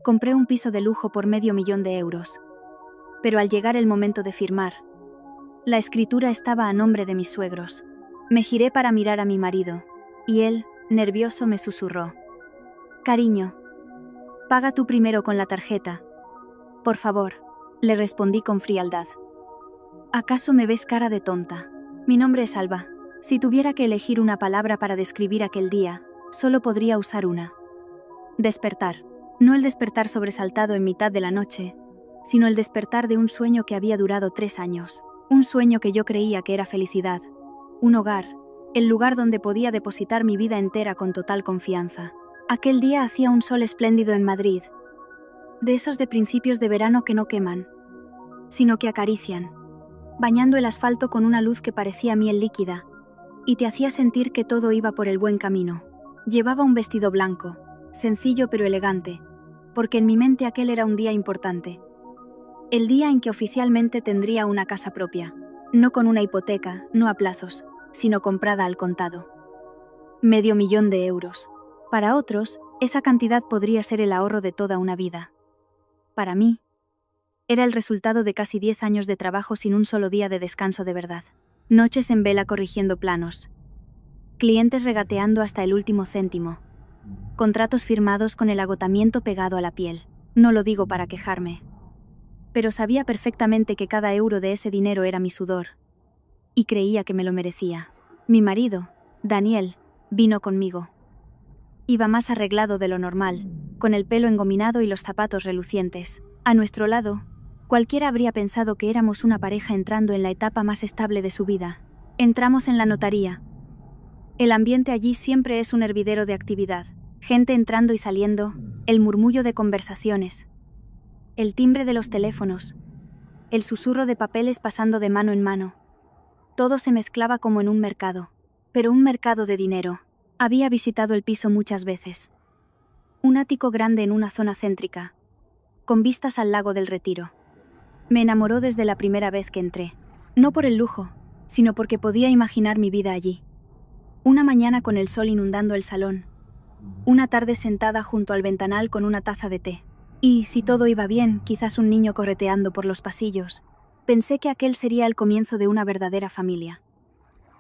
Compré un piso de lujo por $500.000. Pero al llegar el momento de firmar, la escritura estaba a nombre de mis suegros. Me giré para mirar a mi marido, y él, nervioso, me susurró: «Cariño, paga tú primero con la tarjeta. Por favor», le respondí con frialdad. «¿Acaso me ves cara de tonta? Mi nombre es Alba. Si tuviera que elegir una palabra para describir aquel día, solo podría usar una. Despertar. No el despertar sobresaltado en mitad de la noche, sino el despertar de un sueño que había durado 3 años. Un sueño que yo creía que era felicidad. Un hogar, el lugar donde podía depositar mi vida entera con total confianza. Aquel día hacía un sol espléndido en Madrid, de esos de principios de verano que no queman, sino que acarician, bañando el asfalto con una luz que parecía miel líquida, y te hacía sentir que todo iba por el buen camino. Llevaba un vestido blanco, sencillo pero elegante, porque en mi mente aquel era un día importante. El día en que oficialmente tendría una casa propia, no con una hipoteca, no a plazos, sino comprada al contado. $500.000. Para otros, esa cantidad podría ser el ahorro de toda una vida. Para mí, era el resultado de casi 10 años de trabajo sin un solo día de descanso de verdad. Noches en vela corrigiendo planos. Clientes regateando hasta el último céntimo. Contratos firmados con el agotamiento pegado a la piel. No lo digo para quejarme. Pero sabía perfectamente que cada euro de ese dinero era mi sudor. Y creía que me lo merecía. Mi marido, Daniel, vino conmigo. Iba más arreglado de lo normal, con el pelo engominado y los zapatos relucientes. A nuestro lado, cualquiera habría pensado que éramos una pareja entrando en la etapa más estable de su vida. Entramos en la notaría. El ambiente allí siempre es un hervidero de actividad. Gente entrando y saliendo, el murmullo de conversaciones, el timbre de los teléfonos, el susurro de papeles pasando de mano en mano. Todo se mezclaba como en un mercado, pero un mercado de dinero. Había visitado el piso muchas veces. Un ático grande en una zona céntrica, con vistas al lago del Retiro. Me enamoró desde la primera vez que entré. No por el lujo, sino porque podía imaginar mi vida allí. Una mañana con el sol inundando el salón. Una tarde sentada junto al ventanal con una taza de té. Y, si todo iba bien, quizás un niño correteando por los pasillos. Pensé que aquel sería el comienzo de una verdadera familia.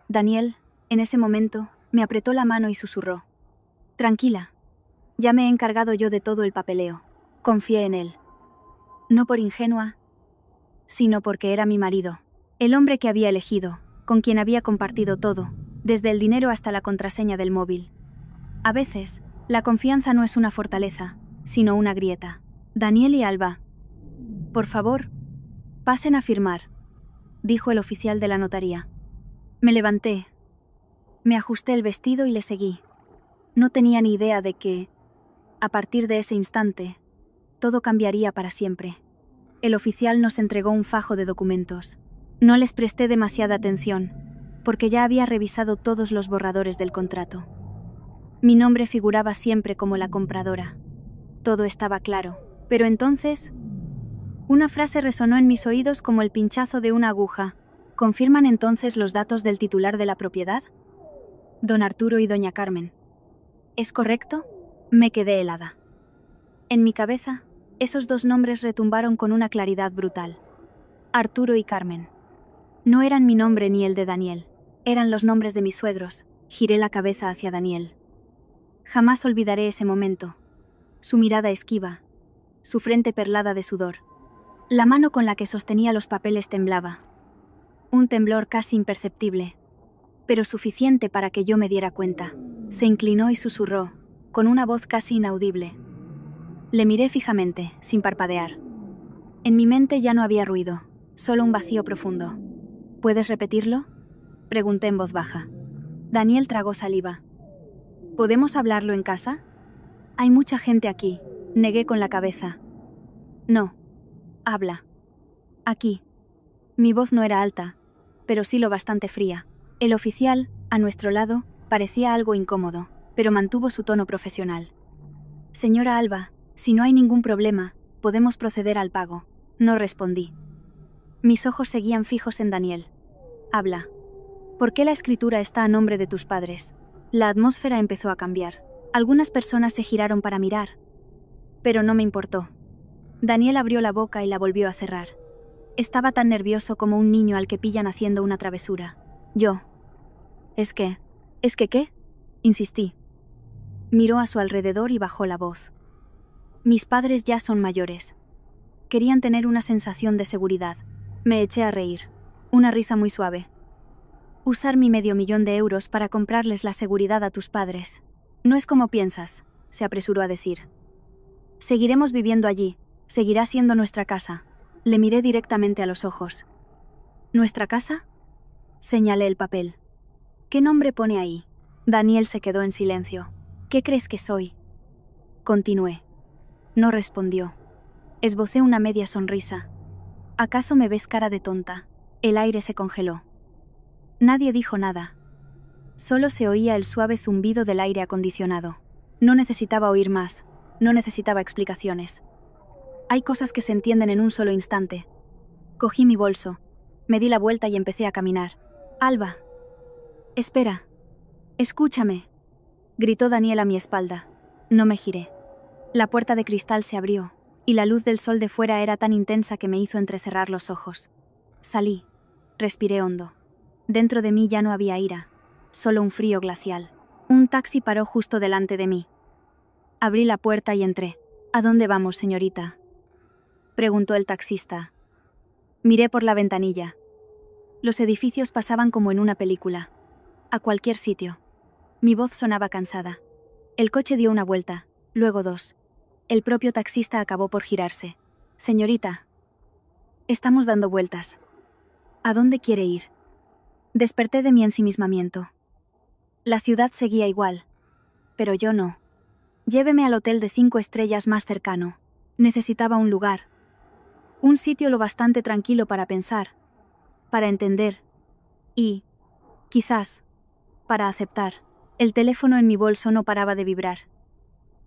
Daniel, en ese momento, me apretó la mano y susurró: «Tranquila, ya me he encargado yo de todo el papeleo». Confié en él. No por ingenua, sino porque era mi marido. El hombre que había elegido, con quien había compartido todo, desde el dinero hasta la contraseña del móvil. A veces, la confianza no es una fortaleza, sino una grieta. «Daniel y Alba, por favor, pasen a firmar», dijo el oficial de la notaría. Me levanté, me ajusté el vestido y le seguí. No tenía ni idea de que, a partir de ese instante, todo cambiaría para siempre. El oficial nos entregó un fajo de documentos. No les presté demasiada atención, porque ya había revisado todos los borradores del contrato. Mi nombre figuraba siempre como la compradora. Todo estaba claro, pero entonces, una frase resonó en mis oídos como el pinchazo de una aguja. ¿Confirman entonces los datos del titular de la propiedad? Don Arturo y doña Carmen. ¿Es correcto? Me quedé helada. En mi cabeza, esos dos nombres retumbaron con una claridad brutal. Arturo y Carmen. No eran mi nombre ni el de Daniel, eran los nombres de mis suegros. Giré la cabeza hacia Daniel. Jamás olvidaré ese momento. Su mirada esquiva, su frente perlada de sudor. La mano con la que sostenía los papeles temblaba. Un temblor casi imperceptible, pero suficiente para que yo me diera cuenta. Se inclinó y susurró, con una voz casi inaudible. Le miré fijamente, sin parpadear. En mi mente ya no había ruido, solo un vacío profundo. ¿Puedes repetirlo?, pregunté en voz baja. Daniel tragó saliva. ¿Podemos hablarlo en casa? Hay mucha gente aquí, negué con la cabeza. No. Habla. Aquí. Mi voz no era alta, pero sí lo bastante fría. El oficial, a nuestro lado, parecía algo incómodo, pero mantuvo su tono profesional. Señora Alba, si no hay ningún problema, podemos proceder al pago. No respondí. Mis ojos seguían fijos en Daniel. Habla. ¿Por qué la escritura está a nombre de tus padres? La atmósfera empezó a cambiar. Algunas personas se giraron para mirar, Pero no me importó. Daniel abrió la boca y la volvió a cerrar. Estaba tan nervioso como un niño al que pillan haciendo una travesura. Yo. ¿Es que qué? Insistí. Miró a su alrededor y bajó la voz. Mis padres ya son mayores. Querían tener una sensación de seguridad. Me eché a reír. Una risa muy suave. Usar mi $500,000 para comprarles la seguridad a tus padres. No es como piensas, se apresuró a decir. Seguiremos viviendo allí, seguirá siendo nuestra casa. Le miré directamente a los ojos. ¿Nuestra casa? Señalé el papel. ¿Qué nombre pone ahí? Daniel se quedó en silencio. ¿Qué crees que soy? Continué. No respondió. Esbocé una media sonrisa. ¿Acaso me ves cara de tonta? El aire se congeló. Nadie dijo nada. Solo se oía el suave zumbido del aire acondicionado. No necesitaba oír más, no necesitaba explicaciones. Hay cosas que se entienden en un solo instante. Cogí mi bolso, me di la vuelta y empecé a caminar. Alba. Espera. Escúchame. Gritó Daniel a mi espalda. No me giré. La puerta de cristal se abrió, y la luz del sol de fuera era tan intensa que me hizo entrecerrar los ojos. Salí. Respiré hondo. Dentro de mí ya no había ira, solo un frío glacial. Un taxi paró justo delante de mí. Abrí la puerta y entré. ¿A dónde vamos, señorita?, preguntó el taxista. Miré por la ventanilla. Los edificios pasaban como en una película. A cualquier sitio. Mi voz sonaba cansada. El coche dio una vuelta, luego dos. El propio taxista acabó por girarse. Señorita. Estamos dando vueltas. ¿A dónde quiere ir? Desperté de mi ensimismamiento. La ciudad seguía igual, pero yo no. Lléveme al hotel de 5 estrellas más cercano. Necesitaba un lugar. Un sitio lo bastante tranquilo para pensar, para entender y, quizás, para aceptar. El teléfono en mi bolso no paraba de vibrar.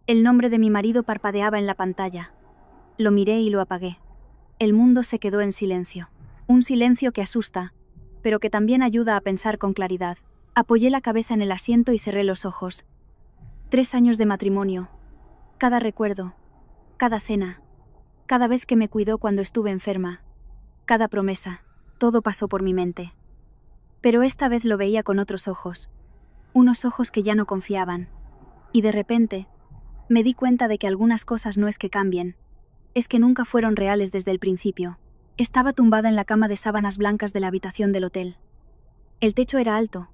El nombre de mi marido parpadeaba en la pantalla. Lo miré y lo apagué. El mundo se quedó en silencio. Un silencio que asusta, pero que también ayuda a pensar con claridad. Apoyé la cabeza en el asiento y cerré los ojos. 3 años de matrimonio. Cada recuerdo. Cada cena. Cada vez que me cuidó cuando estuve enferma. Cada promesa. Todo pasó por mi mente. Pero esta vez lo veía con otros ojos. Unos ojos que ya no confiaban. Y de repente, me di cuenta de que algunas cosas no es que cambien. Es que nunca fueron reales desde el principio. Estaba tumbada en la cama de sábanas blancas de la habitación del hotel. El techo era alto,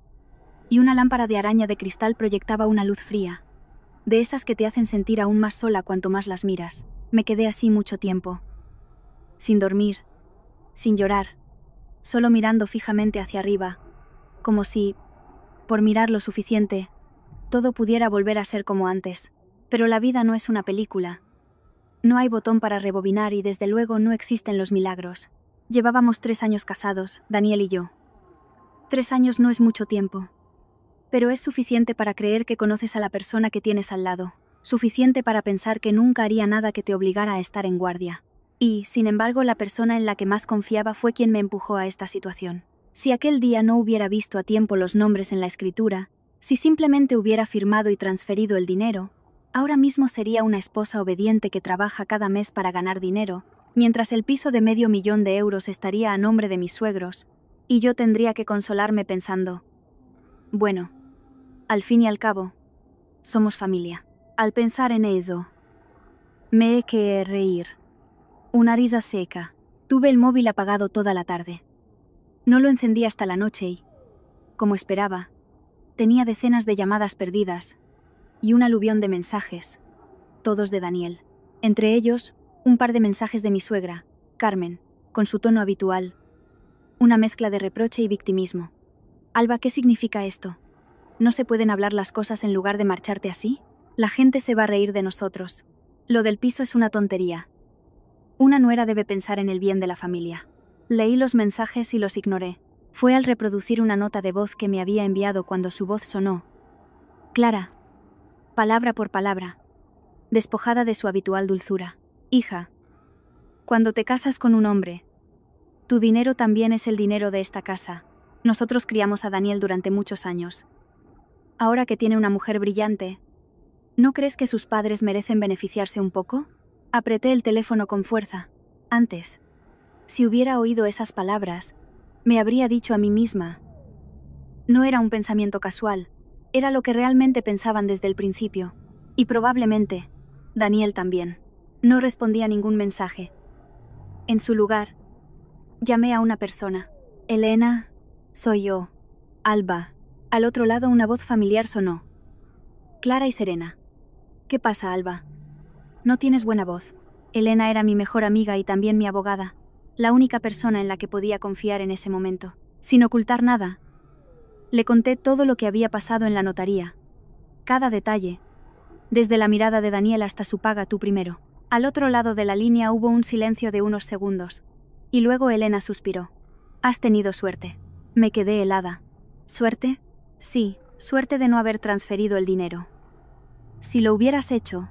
y una lámpara de araña de cristal proyectaba una luz fría, de esas que te hacen sentir aún más sola cuanto más las miras. Me quedé así mucho tiempo, sin dormir, sin llorar, solo mirando fijamente hacia arriba, como si, por mirar lo suficiente, todo pudiera volver a ser como antes. Pero la vida no es una película. No hay botón para rebobinar y desde luego no existen los milagros. Llevábamos 3 años casados, Daniel y yo. 3 años no es mucho tiempo. Pero es suficiente para creer que conoces a la persona que tienes al lado. Suficiente para pensar que nunca haría nada que te obligara a estar en guardia. Y, sin embargo, la persona en la que más confiaba fue quien me empujó a esta situación. Si aquel día no hubiera visto a tiempo los nombres en la escritura, si simplemente hubiera firmado y transferido el dinero, ahora mismo sería una esposa obediente que trabaja cada mes para ganar dinero, mientras el piso de $500,000 estaría a nombre de mis suegros, y yo tendría que consolarme pensando, bueno, al fin y al cabo, somos familia. Al pensar en eso, me eché a reír. Una risa seca. Tuve el móvil apagado toda la tarde. No lo encendí hasta la noche y, como esperaba, tenía decenas de llamadas perdidas y un aluvión de mensajes, todos de Daniel. Entre ellos, un par de mensajes de mi suegra, Carmen, con su tono habitual, una mezcla de reproche y victimismo. Alba, ¿qué significa esto? ¿No se pueden hablar las cosas en lugar de marcharte así? La gente se va a reír de nosotros. Lo del piso es una tontería. Una nuera debe pensar en el bien de la familia. Leí los mensajes y los ignoré. Fue al reproducir una nota de voz que me había enviado cuando su voz sonó clara, palabra por palabra, despojada de su habitual dulzura. Hija, cuando te casas con un hombre, tu dinero también es el dinero de esta casa. Nosotros criamos a Daniel durante muchos años. Ahora que tiene una mujer brillante, ¿no crees que sus padres merecen beneficiarse un poco? Apreté el teléfono con fuerza. Antes, si hubiera oído esas palabras, me habría dicho a mí misma. No era un pensamiento casual, era lo que realmente pensaban desde el principio. Y probablemente, Daniel también. No respondía ningún mensaje. En su lugar, llamé a una persona. Elena, soy yo. Alba. Al otro lado una voz familiar sonó. Clara y serena. ¿Qué pasa, Alba? No tienes buena voz. Elena era mi mejor amiga y también mi abogada, la única persona en la que podía confiar en ese momento. Sin ocultar nada, le conté todo lo que había pasado en la notaría. Cada detalle, desde la mirada de Daniel hasta su paga tú primero. Al otro lado de la línea hubo un silencio de unos segundos, y luego Elena suspiró. Has tenido suerte. Me quedé helada. ¿Suerte? Sí, suerte de no haber transferido el dinero. Si lo hubieras hecho,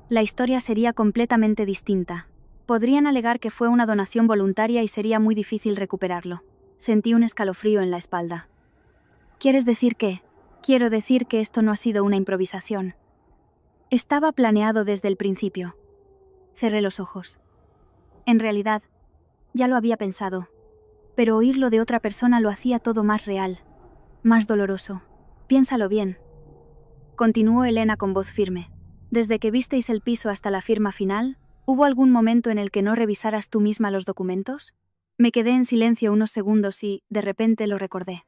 la historia sería completamente distinta. Podrían alegar que fue una donación voluntaria y sería muy difícil recuperarlo. Sentí un escalofrío en la espalda. ¿Quieres decir qué? Quiero decir que esto no ha sido una improvisación. Estaba planeado desde el principio. Cerré los ojos. En realidad, ya lo había pensado, pero oírlo de otra persona lo hacía todo más real, más doloroso. Piénsalo bien. Continuó Elena con voz firme. Desde que visteis el piso hasta la firma final, ¿hubo algún momento en el que no revisaras tú misma los documentos? Me quedé en silencio unos segundos y, de repente, lo recordé.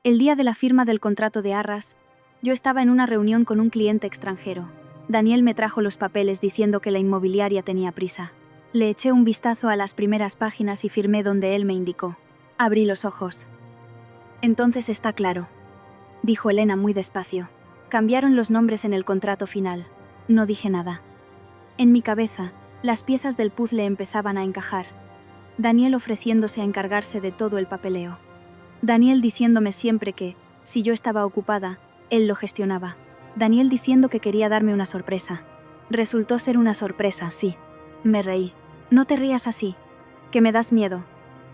El día de la firma del contrato de arras, yo estaba en una reunión con un cliente extranjero. Daniel me trajo los papeles diciendo que la inmobiliaria tenía prisa. Le eché un vistazo a las primeras páginas y firmé donde él me indicó. Abrí los ojos. Entonces está claro, dijo Elena muy despacio. Cambiaron los nombres en el contrato final. No dije nada. En mi cabeza, las piezas del puzzle empezaban a encajar. Daniel ofreciéndose a encargarse de todo el papeleo. Daniel diciéndome siempre que, si yo estaba ocupada, él lo gestionaba. Daniel diciendo que quería darme una sorpresa. Resultó ser una sorpresa, sí. Me reí. No te rías así, que me das miedo,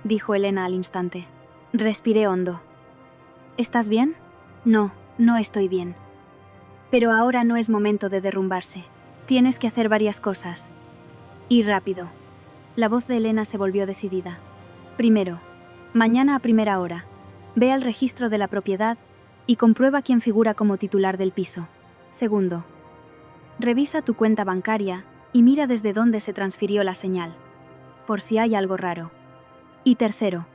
dijo Elena al instante. Respiré hondo. ¿Estás bien? No, no estoy bien. Pero ahora no es momento de derrumbarse. Tienes que hacer varias cosas. Y rápido. La voz de Elena se volvió decidida. Primero, mañana a primera hora, ve al registro de la propiedad y comprueba quién figura como titular del piso. Segundo, revisa tu cuenta bancaria y mira desde dónde se transfirió la señal, por si hay algo raro. Y tercero,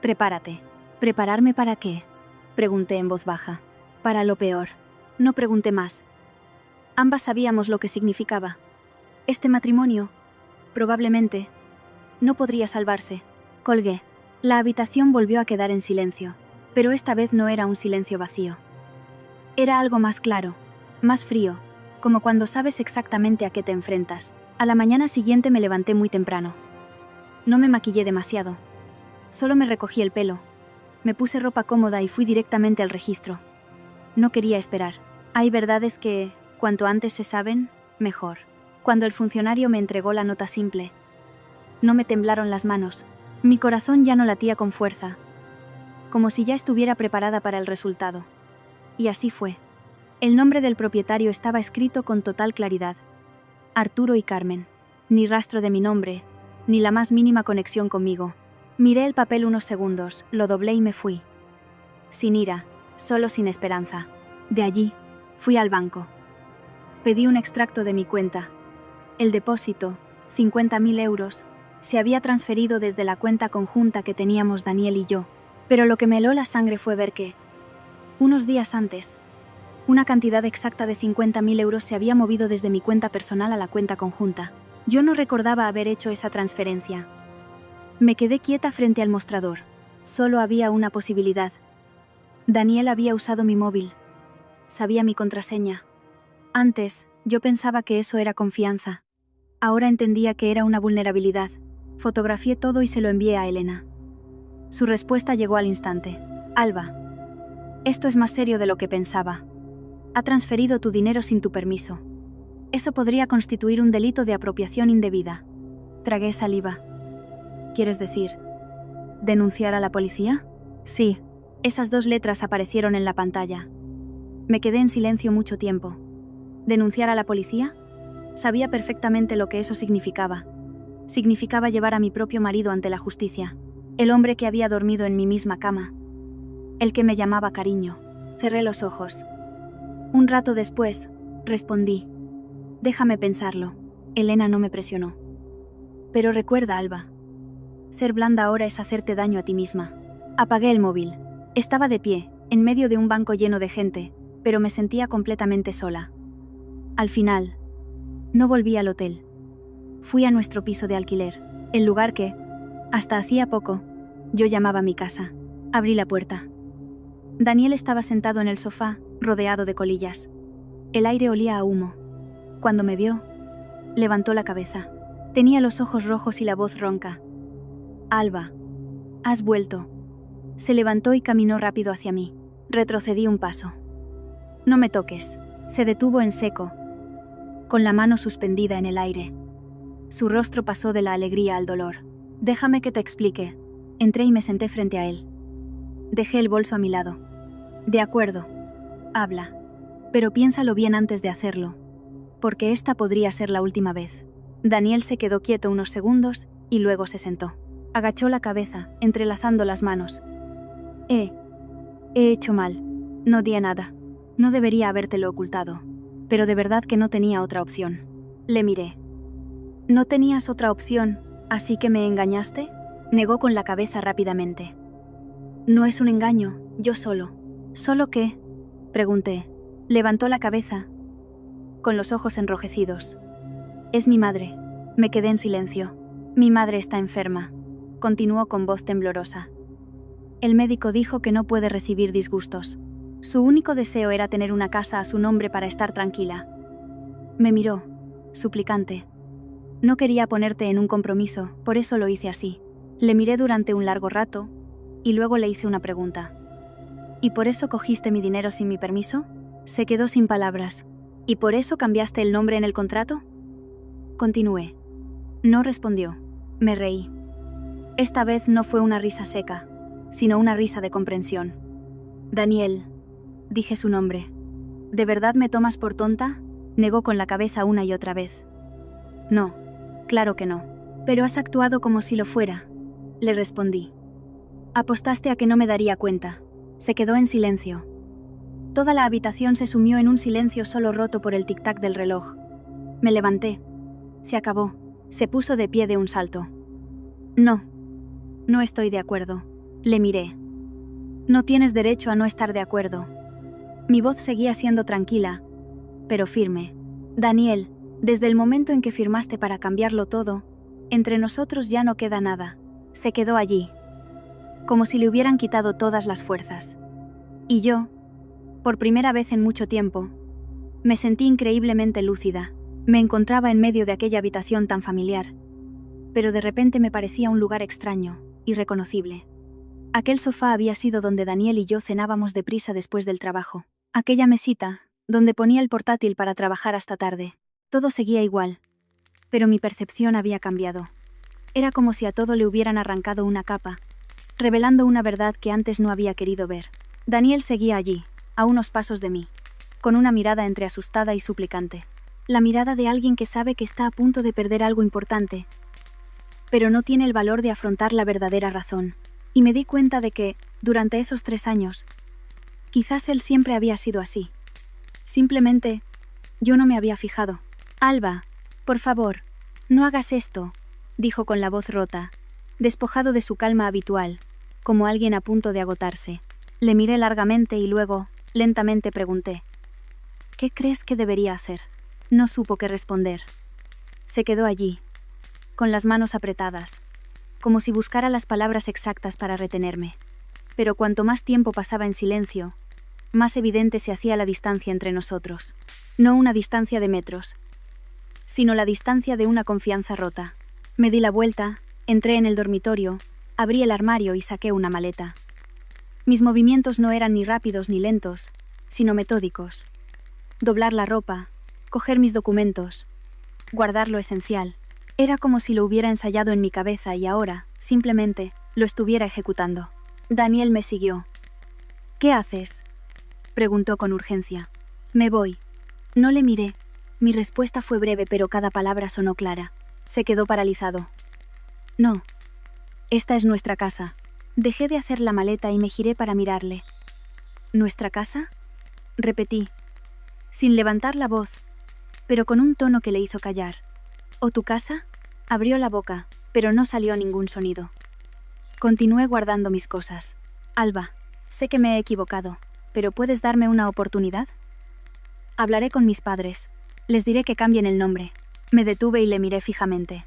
prepárate. ¿Prepararme para qué? Pregunté en voz baja. Para lo peor. No pregunté más. Ambas sabíamos lo que significaba. Este matrimonio, probablemente, no podría salvarse. Colgué. La habitación volvió a quedar en silencio, pero esta vez no era un silencio vacío. Era algo más claro, más frío, como cuando sabes exactamente a qué te enfrentas. A la mañana siguiente me levanté muy temprano. No me maquillé demasiado. Solo me recogí el pelo. Me puse ropa cómoda y fui directamente al registro. No quería esperar. Hay verdades que, cuanto antes se saben, mejor. Cuando el funcionario me entregó la nota simple, no me temblaron las manos. Mi corazón ya no latía con fuerza, como si ya estuviera preparada para el resultado. Y así fue. El nombre del propietario estaba escrito con total claridad. Arturo y Carmen. Ni rastro de mi nombre, ni la más mínima conexión conmigo. Miré el papel unos segundos, lo doblé y me fui. Sin ira, solo sin esperanza. De allí, fui al banco. Pedí un extracto de mi cuenta. El depósito, 50.000 euros, se había transferido desde la cuenta conjunta que teníamos Daniel y yo, pero lo que me heló la sangre fue ver que, unos días antes, una cantidad exacta de 50.000 euros se había movido desde mi cuenta personal a la cuenta conjunta. Yo no recordaba haber hecho esa transferencia. Me quedé quieta frente al mostrador. Solo había una posibilidad. Daniel había usado mi móvil. Sabía mi contraseña. Antes, yo pensaba que eso era confianza. Ahora entendía que era una vulnerabilidad. Fotografié todo y se lo envié a Elena. Su respuesta llegó al instante. Alba, esto es más serio de lo que pensaba. Ha transferido tu dinero sin tu permiso. Eso podría constituir un delito de apropiación indebida. Tragué saliva. ¿Quieres decir, denunciar a la policía? Sí, esas dos letras aparecieron en la pantalla. Me quedé en silencio mucho tiempo. ¿Denunciar a la policía? Sabía perfectamente lo que eso significaba. Significaba llevar a mi propio marido ante la justicia. El hombre que había dormido en mi misma cama. El que me llamaba cariño. Cerré los ojos. Un rato después, respondí. Déjame pensarlo. Elena no me presionó. Pero recuerda, Alba. Ser blanda ahora es hacerte daño a ti misma. Apagué el móvil. Estaba de pie, en medio de un banco lleno de gente, pero me sentía completamente sola. Al final, no volví al hotel. Fui a nuestro piso de alquiler, el lugar que, hasta hacía poco, yo llamaba mi casa. Abrí la puerta. Daniel estaba sentado en el sofá, rodeado de colillas. El aire olía a humo. Cuando me vio, levantó la cabeza. Tenía los ojos rojos y la voz ronca. Alba, has vuelto. Se levantó y caminó rápido hacia mí. Retrocedí un paso. No me toques. Se detuvo en seco, con la mano suspendida en el aire. Su rostro pasó de la alegría al dolor. Déjame que te explique. Entré y me senté frente a él. Dejé el bolso a mi lado. De acuerdo. Habla. Pero piénsalo bien antes de hacerlo, porque esta podría ser la última vez. Daniel se quedó quieto unos segundos y luego se sentó. Agachó la cabeza, entrelazando las manos. He hecho mal. No di nada. No debería habértelo ocultado. Pero de verdad que no tenía otra opción. Le miré. ¿No tenías otra opción, así que me engañaste? Negó con la cabeza rápidamente. No es un engaño, yo solo. ¿Solo qué? Pregunté. Levantó la cabeza, con los ojos enrojecidos. Es mi madre. Me quedé en silencio. Mi madre está enferma. Continuó con voz temblorosa. El médico dijo que no puede recibir disgustos. Su único deseo era tener una casa a su nombre para estar tranquila. Me miró, suplicante. No quería ponerte en un compromiso, por eso lo hice así. Le miré durante un largo rato, y luego le hice una pregunta. ¿Y por eso cogiste mi dinero sin mi permiso? Se quedó sin palabras. ¿Y por eso cambiaste el nombre en el contrato? Continué. No respondió. Me reí. Esta vez no fue una risa seca, sino una risa de comprensión. Daniel, dije su nombre. ¿De verdad me tomas por tonta? Negó con la cabeza una y otra vez. No, claro que no. Pero has actuado como si lo fuera, le respondí. Apostaste a que no me daría cuenta. Se quedó en silencio. Toda la habitación se sumió en un silencio solo roto por el tic-tac del reloj. Me levanté. Se acabó. Se puso de pie de un salto. No estoy de acuerdo. Le miré. No tienes derecho a no estar de acuerdo. Mi voz seguía siendo tranquila, pero firme. Daniel, desde el momento en que firmaste para cambiarlo todo, entre nosotros ya no queda nada. Se quedó allí, como si le hubieran quitado todas las fuerzas. Y yo, por primera vez en mucho tiempo, me sentí increíblemente lúcida. Me encontraba en medio de aquella habitación tan familiar, pero de repente me parecía un lugar extraño, irreconocible. Aquel sofá había sido donde Daniel y yo cenábamos deprisa después del trabajo. Aquella mesita, donde ponía el portátil para trabajar hasta tarde. Todo seguía igual, pero mi percepción había cambiado. Era como si a todo le hubieran arrancado una capa, revelando una verdad que antes no había querido ver. Daniel seguía allí, a unos pasos de mí, con una mirada entre asustada y suplicante. La mirada de alguien que sabe que está a punto de perder algo importante, pero no tiene el valor de afrontar la verdadera razón. Y me di cuenta de que, durante esos 3 años, quizás él siempre había sido así. Simplemente, yo no me había fijado. Alba, por favor, no hagas esto, dijo con la voz rota, despojado de su calma habitual, como alguien a punto de agotarse. Le miré largamente y luego, lentamente pregunté, ¿qué crees que debería hacer? No supo qué responder. Se quedó allí, con las manos apretadas, como si buscara las palabras exactas para retenerme. Pero cuanto más tiempo pasaba en silencio, más evidente se hacía la distancia entre nosotros. No una distancia de metros, sino la distancia de una confianza rota. Me di la vuelta, entré en el dormitorio, abrí el armario y saqué una maleta. Mis movimientos no eran ni rápidos ni lentos, sino metódicos. Doblar la ropa, coger mis documentos, guardar lo esencial. Era como si lo hubiera ensayado en mi cabeza y ahora, simplemente, lo estuviera ejecutando. Daniel me siguió. ¿Qué haces?, preguntó con urgencia. Me voy. No le miré. Mi respuesta fue breve, pero cada palabra sonó clara. Se quedó paralizado. No. Esta es nuestra casa. Dejé de hacer la maleta y me giré para mirarle. ¿Nuestra casa? Repetí, sin levantar la voz, pero con un tono que le hizo callar. ¿O tu casa? Abrió la boca, pero no salió ningún sonido. Continué guardando mis cosas. Alba, sé que me he equivocado, pero ¿puedes darme una oportunidad? Hablaré con mis padres. Les diré que cambien el nombre. Me detuve y le miré fijamente.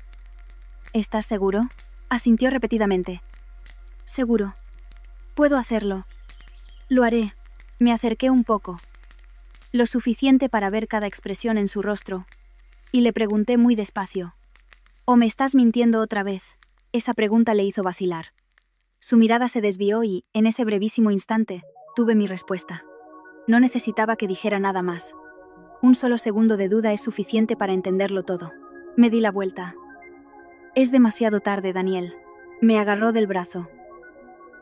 ¿Estás seguro? Asintió repetidamente. Seguro. Puedo hacerlo. Lo haré. Me acerqué un poco. Lo suficiente para ver cada expresión en su rostro. Y le pregunté muy despacio. ¿O me estás mintiendo otra vez? Esa pregunta le hizo vacilar. Su mirada se desvió y, en ese brevísimo instante, tuve mi respuesta. No necesitaba que dijera nada más. Un solo segundo de duda es suficiente para entenderlo todo. Me di la vuelta. Es demasiado tarde, Daniel. Me agarró del brazo.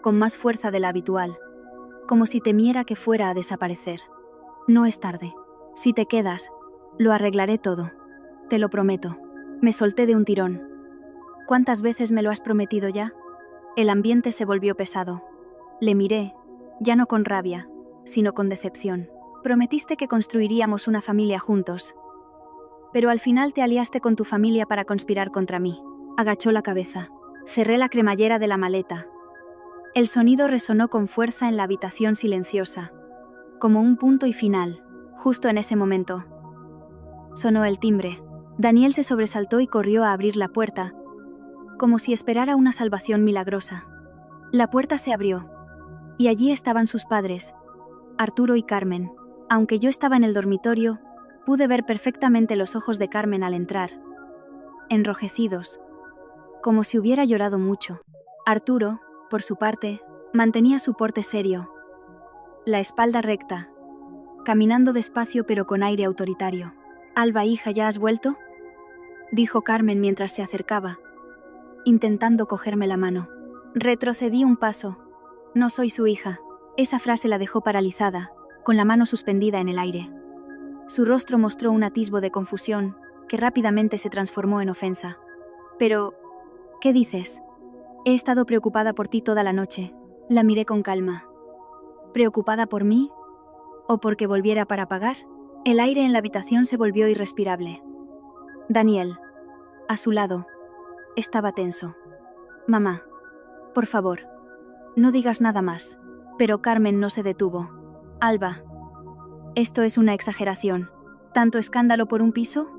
Con más fuerza de la habitual. Como si temiera que fuera a desaparecer. No es tarde. Si te quedas, lo arreglaré todo. Te lo prometo. Me solté de un tirón. ¿Cuántas veces me lo has prometido ya? El ambiente se volvió pesado. Le miré, ya no con rabia, sino con decepción. Prometiste que construiríamos una familia juntos. Pero al final te aliaste con tu familia para conspirar contra mí. Agachó la cabeza. Cerré la cremallera de la maleta. El sonido resonó con fuerza en la habitación silenciosa, como un punto y final, justo en ese momento. Sonó el timbre. Daniel se sobresaltó y corrió a abrir la puerta, como si esperara una salvación milagrosa. La puerta se abrió, y allí estaban sus padres, Arturo y Carmen. Aunque yo estaba en el dormitorio, pude ver perfectamente los ojos de Carmen al entrar, enrojecidos, como si hubiera llorado mucho. Arturo, por su parte, mantenía su porte serio, la espalda recta, caminando despacio pero con aire autoritario. «Alba, hija, ¿ya has vuelto?», dijo Carmen mientras se acercaba, intentando cogerme la mano. Retrocedí un paso. «No soy su hija». Esa frase la dejó paralizada, con la mano suspendida en el aire. Su rostro mostró un atisbo de confusión, que rápidamente se transformó en ofensa. «Pero, ¿qué dices? He estado preocupada por ti toda la noche». La miré con calma. ¿Preocupada por mí? ¿O porque volviera para pagar? El aire en la habitación se volvió irrespirable. Daniel, a su lado, estaba tenso. «Mamá, por favor, no digas nada más». Pero Carmen no se detuvo. «Alba, esto es una exageración. ¿Tanto escándalo por un piso?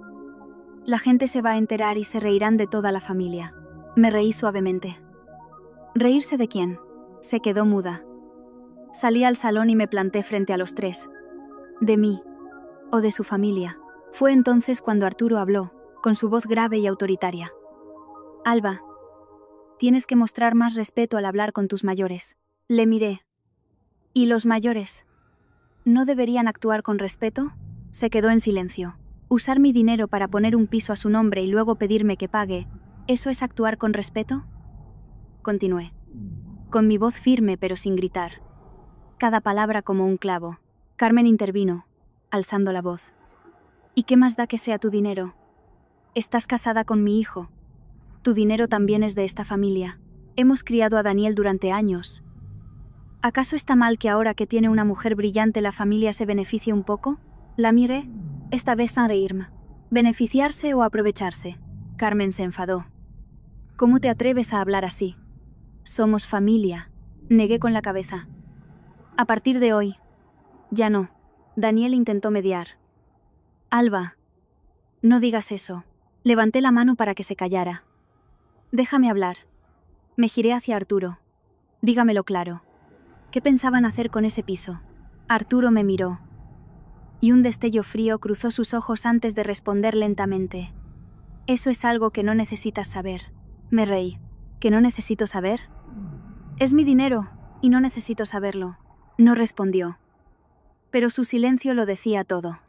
La gente se va a enterar y se reirán de toda la familia». Me reí suavemente. ¿Reírse de quién? Se quedó muda. Salí al salón y me planté frente a los tres. ¿De mí? ¿O de su familia? Fue entonces cuando Arturo habló, con su voz grave y autoritaria. «Alba, tienes que mostrar más respeto al hablar con tus mayores». Le miré. «¿Y los mayores? ¿No deberían actuar con respeto?». Se quedó en silencio. «¿Usar mi dinero para poner un piso a su nombre y luego pedirme que pague, eso es actuar con respeto?». Continué, con mi voz firme pero sin gritar. Cada palabra como un clavo. Carmen intervino, alzando la voz. «¿Y qué más da que sea tu dinero? Estás casada con mi hijo. Tu dinero también es de esta familia. Hemos criado a Daniel durante años. ¿Acaso está mal que ahora que tiene una mujer brillante la familia se beneficie un poco?». La miré, esta vez sin reírme. ¿Beneficiarse o aprovecharse? Carmen se enfadó. «¿Cómo te atreves a hablar así? Somos familia». Negué con la cabeza. «A partir de hoy, ya no». Daniel intentó mediar. «Alba, no digas eso». Levanté la mano para que se callara. «Déjame hablar». Me giré hacia Arturo. «Dígamelo claro. ¿Qué pensaban hacer con ese piso?». Arturo me miró, y un destello frío cruzó sus ojos antes de responder lentamente. «Eso es algo que no necesitas saber». Me reí. ¿Que no necesito saber? «Es mi dinero, y no necesito saberlo». No respondió. Pero su silencio lo decía todo.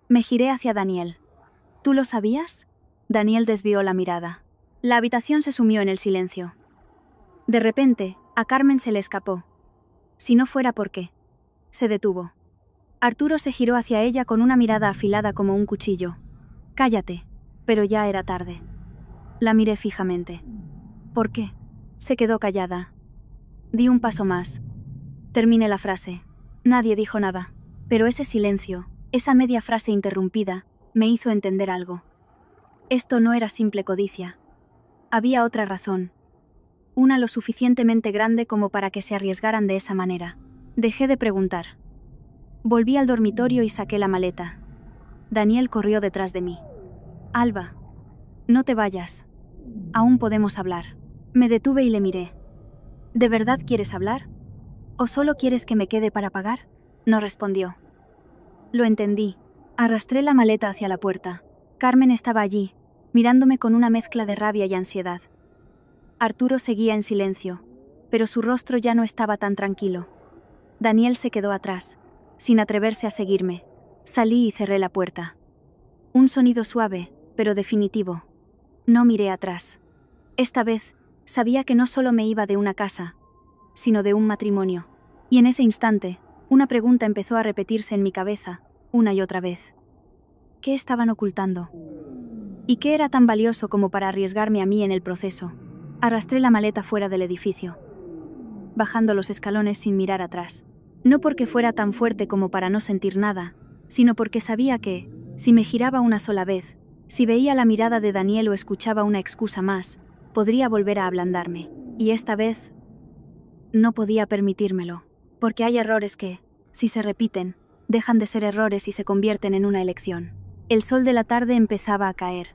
Me giré hacia Daniel. «¿Tú lo sabías?». Daniel desvió la mirada. La habitación se sumió en el silencio. De repente, a Carmen se le escapó. «Si no fuera por qué». Se detuvo. Arturo se giró hacia ella con una mirada afilada como un cuchillo. Cállate. Pero ya era tarde. La miré fijamente. ¿Por qué? Se quedó callada. Di un paso más. Terminé la frase. Nadie dijo nada. Pero ese silencio, esa media frase interrumpida, me hizo entender algo. Esto no era simple codicia. Había otra razón. Una lo suficientemente grande como para que se arriesgaran de esa manera. Dejé de preguntar. Volví al dormitorio y saqué la maleta. Daniel corrió detrás de mí. Alba, no te vayas. Aún podemos hablar. Me detuve y le miré. ¿De verdad quieres hablar? ¿O solo quieres que me quede para pagar? No respondió. Lo entendí. Arrastré la maleta hacia la puerta. Carmen estaba allí, mirándome con una mezcla de rabia y ansiedad. Arturo seguía en silencio, pero su rostro ya no estaba tan tranquilo. Daniel se quedó atrás, sin atreverse a seguirme. Salí y cerré la puerta. Un sonido suave, pero definitivo. No miré atrás. Esta vez, sabía que no solo me iba de una casa, sino de un matrimonio. Y en ese instante, una pregunta empezó a repetirse en mi cabeza, una y otra vez. ¿Qué estaban ocultando? ¿Y qué era tan valioso como para arriesgarme a mí en el proceso? Arrastré la maleta fuera del edificio, bajando los escalones sin mirar atrás. No porque fuera tan fuerte como para no sentir nada, sino porque sabía que, si me giraba una sola vez, si veía la mirada de Daniel o escuchaba una excusa más, podría volver a ablandarme. Y esta vez, no podía permitírmelo, porque hay errores que, si se repiten, dejan de ser errores y se convierten en una elección. El sol de la tarde empezaba a caer.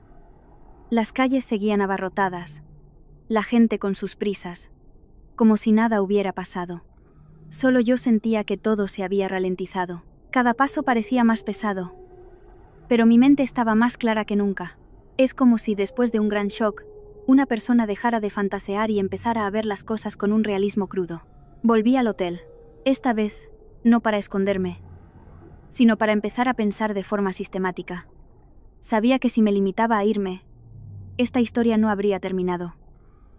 Las calles seguían abarrotadas, la gente con sus prisas, como si nada hubiera pasado. Solo yo sentía que todo se había ralentizado. Cada paso parecía más pesado, pero mi mente estaba más clara que nunca. Es como si después de un gran shock, una persona dejara de fantasear y empezara a ver las cosas con un realismo crudo. Volví al hotel. Esta vez, no para esconderme, sino para empezar a pensar de forma sistemática. Sabía que si me limitaba a irme, esta historia no habría terminado.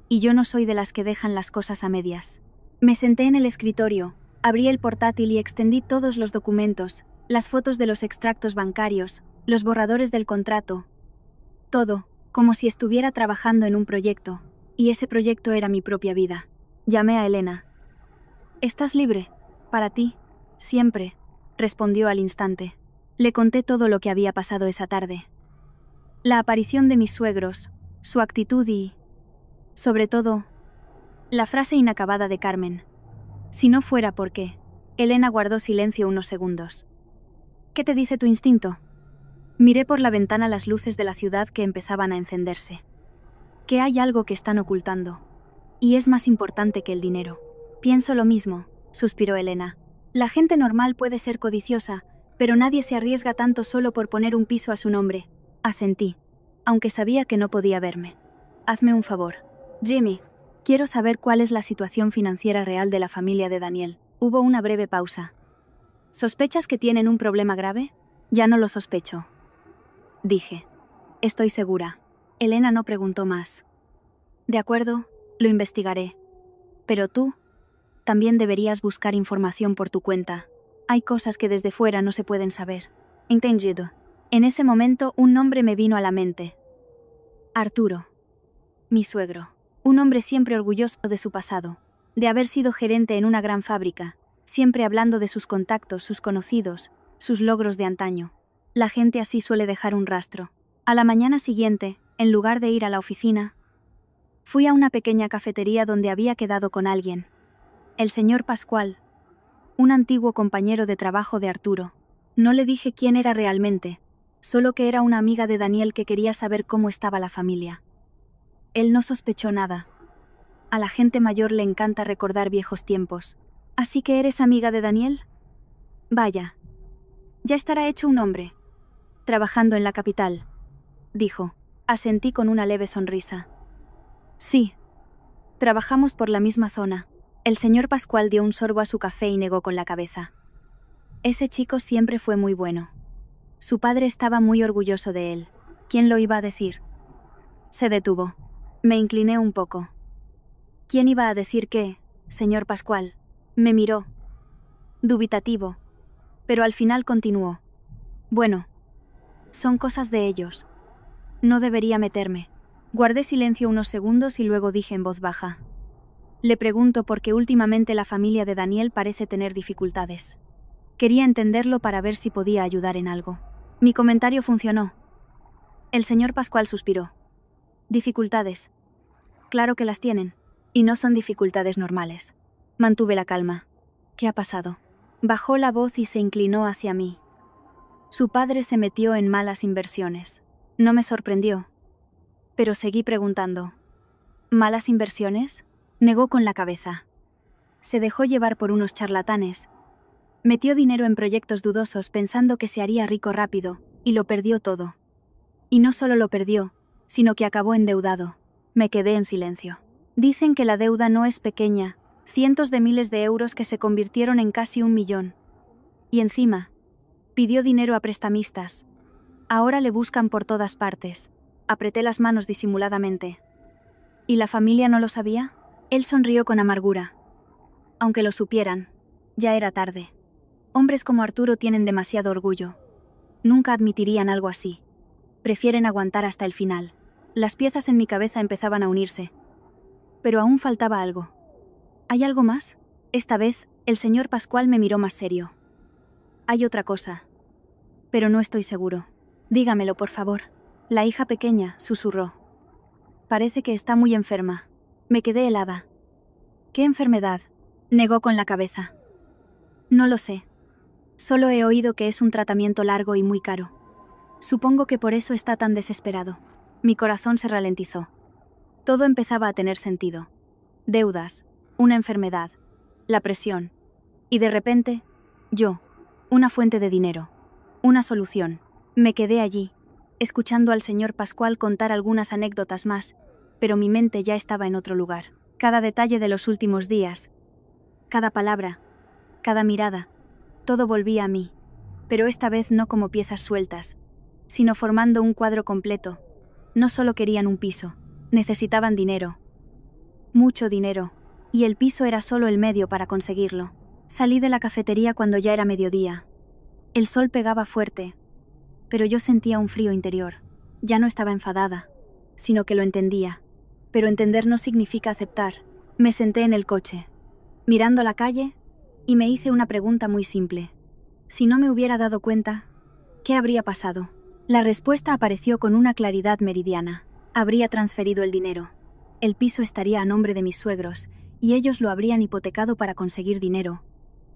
Y yo no soy de las que dejan las cosas a medias. Me senté en el escritorio, abrí el portátil y extendí todos los documentos, las fotos de los extractos bancarios, los borradores del contrato. Todo, como si estuviera trabajando en un proyecto, y ese proyecto era mi propia vida. Llamé a Elena. «¿Estás libre? Para ti, siempre», respondió al instante. Le conté todo lo que había pasado esa tarde. La aparición de mis suegros, su actitud y, sobre todo, la frase inacabada de Carmen. Si no fuera porque... Elena guardó silencio unos segundos. «¿Qué te dice tu instinto?» Miré por la ventana las luces de la ciudad que empezaban a encenderse. Que hay algo que están ocultando. Y es más importante que el dinero. Pienso lo mismo, suspiró Elena. La gente normal puede ser codiciosa, pero nadie se arriesga tanto solo por poner un piso a su nombre. Asentí, aunque sabía que no podía verme. Hazme un favor. Jimmy, quiero saber cuál es la situación financiera real de la familia de Daniel. Hubo una breve pausa. ¿Sospechas que tienen un problema grave? Ya no lo sospecho. Dije. Estoy segura. Elena no preguntó más. De acuerdo, lo investigaré. Pero tú, también deberías buscar información por tu cuenta. Hay cosas que desde fuera no se pueden saber. Entendido. En ese momento un nombre me vino a la mente. Arturo. Mi suegro. Un hombre siempre orgulloso de su pasado, de haber sido gerente en una gran fábrica, siempre hablando de sus contactos, sus conocidos, sus logros de antaño. La gente así suele dejar un rastro. A la mañana siguiente, en lugar de ir a la oficina, fui a una pequeña cafetería donde había quedado con alguien. El señor Pascual, un antiguo compañero de trabajo de Arturo. No le dije quién era realmente, solo que era una amiga de Daniel que quería saber cómo estaba la familia. Él no sospechó nada. A la gente mayor le encanta recordar viejos tiempos. ¿Así que eres amiga de Daniel? Vaya. Ya estará hecho un hombre. Trabajando en la capital, dijo. Asentí con una leve sonrisa. Sí. Trabajamos por la misma zona. El señor Pascual dio un sorbo a su café y negó con la cabeza. Ese chico siempre fue muy bueno. Su padre estaba muy orgulloso de él. ¿Quién lo iba a decir? Se detuvo. Me incliné un poco. ¿Quién iba a decir qué, señor Pascual? Me miró. Dubitativo. Pero al final continuó. Bueno, son cosas de ellos. No debería meterme. Guardé silencio unos segundos y luego dije en voz baja. Le pregunto por qué últimamente la familia de Daniel parece tener dificultades. Quería entenderlo para ver si podía ayudar en algo. Mi comentario funcionó. El señor Pascual suspiró. Dificultades. Claro que las tienen. Y no son dificultades normales. Mantuve la calma. ¿Qué ha pasado? Bajó la voz y se inclinó hacia mí. Su padre se metió en malas inversiones. No me sorprendió. Pero seguí preguntando. ¿Malas inversiones? Negó con la cabeza. Se dejó llevar por unos charlatanes. Metió dinero en proyectos dudosos pensando que se haría rico rápido, y lo perdió todo. Y no solo lo perdió, sino que acabó endeudado. Me quedé en silencio. Dicen que la deuda no es pequeña, cientos de miles de euros que se convirtieron en casi 1 millón. Y encima, pidió dinero a prestamistas. Ahora le buscan por todas partes. Apreté las manos disimuladamente. ¿Y la familia no lo sabía? Él sonrió con amargura. Aunque lo supieran, ya era tarde. Hombres como Arturo tienen demasiado orgullo. Nunca admitirían algo así. Prefieren aguantar hasta el final. Las piezas en mi cabeza empezaban a unirse. Pero aún faltaba algo. ¿Hay algo más? Esta vez, el señor Pascual me miró más serio. Hay otra cosa. Pero no estoy seguro. Dígamelo, por favor. La hija pequeña susurró. Parece que está muy enferma. Me quedé helada. ¿Qué enfermedad? Negó con la cabeza. No lo sé. Solo he oído que es un tratamiento largo y muy caro. Supongo que por eso está tan desesperado. Mi corazón se ralentizó. Todo empezaba a tener sentido. Deudas, una enfermedad, la presión. Y de repente, yo, una fuente de dinero, una solución. Me quedé allí, escuchando al señor Pascual contar algunas anécdotas más, pero mi mente ya estaba en otro lugar. Cada detalle de los últimos días, cada palabra, cada mirada, todo volvía a mí, pero esta vez no como piezas sueltas, sino formando un cuadro completo. No solo querían un piso, necesitaban dinero. Mucho dinero, y el piso era solo el medio para conseguirlo. Salí de la cafetería cuando ya era mediodía. El sol pegaba fuerte, pero yo sentía un frío interior. Ya no estaba enfadada, sino que lo entendía. Pero entender no significa aceptar. Me senté en el coche, mirando la calle, y me hice una pregunta muy simple. Si no me hubiera dado cuenta, ¿qué habría pasado? La respuesta apareció con una claridad meridiana. Habría transferido el dinero. El piso estaría a nombre de mis suegros, y ellos lo habrían hipotecado para conseguir dinero,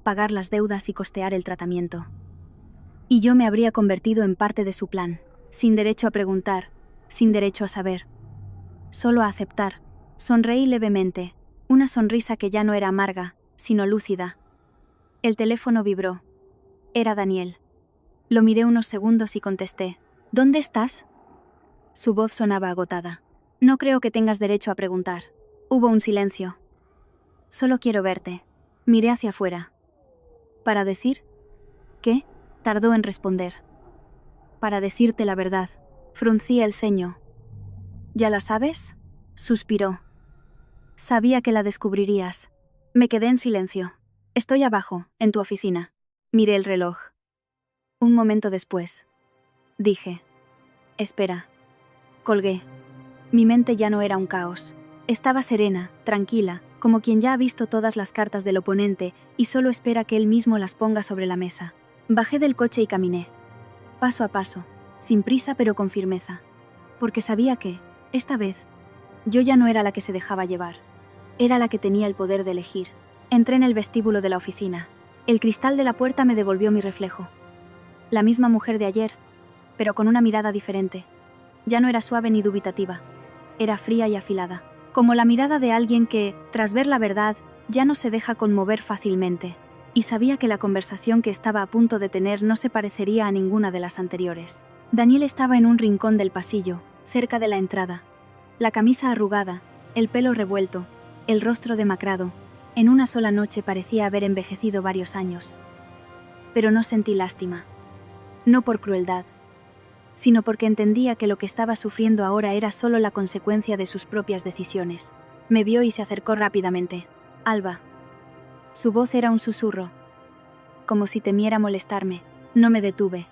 pagar las deudas y costear el tratamiento. Y yo me habría convertido en parte de su plan, sin derecho a preguntar, sin derecho a saber. Solo a aceptar. Sonreí levemente, una sonrisa que ya no era amarga, sino lúcida. El teléfono vibró. Era Daniel. Lo miré unos segundos y contesté. ¿Dónde estás? Su voz sonaba agotada. No creo que tengas derecho a preguntar. Hubo un silencio. Solo quiero verte. Miré hacia afuera. ¿Para decir? ¿Qué? Tardó en responder. Para decirte la verdad. Fruncí el ceño. ¿Ya la sabes? Suspiró. Sabía que la descubrirías. Me quedé en silencio. Estoy abajo, en tu oficina. Miré el reloj. Un momento después. Dije. Espera. Colgué. Mi mente ya no era un caos. Estaba serena, tranquila, como quien ya ha visto todas las cartas del oponente y solo espera que él mismo las ponga sobre la mesa. Bajé del coche y caminé. Paso a paso, sin prisa pero con firmeza. Porque sabía que, esta vez, yo ya no era la que se dejaba llevar. Era la que tenía el poder de elegir. Entré en el vestíbulo de la oficina. El cristal de la puerta me devolvió mi reflejo. La misma mujer de ayer, pero con una mirada diferente. Ya no era suave ni dubitativa. Era fría y afilada. Como la mirada de alguien que, tras ver la verdad, ya no se deja conmover fácilmente. Y sabía que la conversación que estaba a punto de tener no se parecería a ninguna de las anteriores. Daniel estaba en un rincón del pasillo, cerca de la entrada. La camisa arrugada, el pelo revuelto, el rostro demacrado. En una sola noche parecía haber envejecido varios años. Pero no sentí lástima. No por crueldad, sino porque entendía que lo que estaba sufriendo ahora era solo la consecuencia de sus propias decisiones. Me vio y se acercó rápidamente. Alba. Su voz era un susurro, como si temiera molestarme. No me detuve.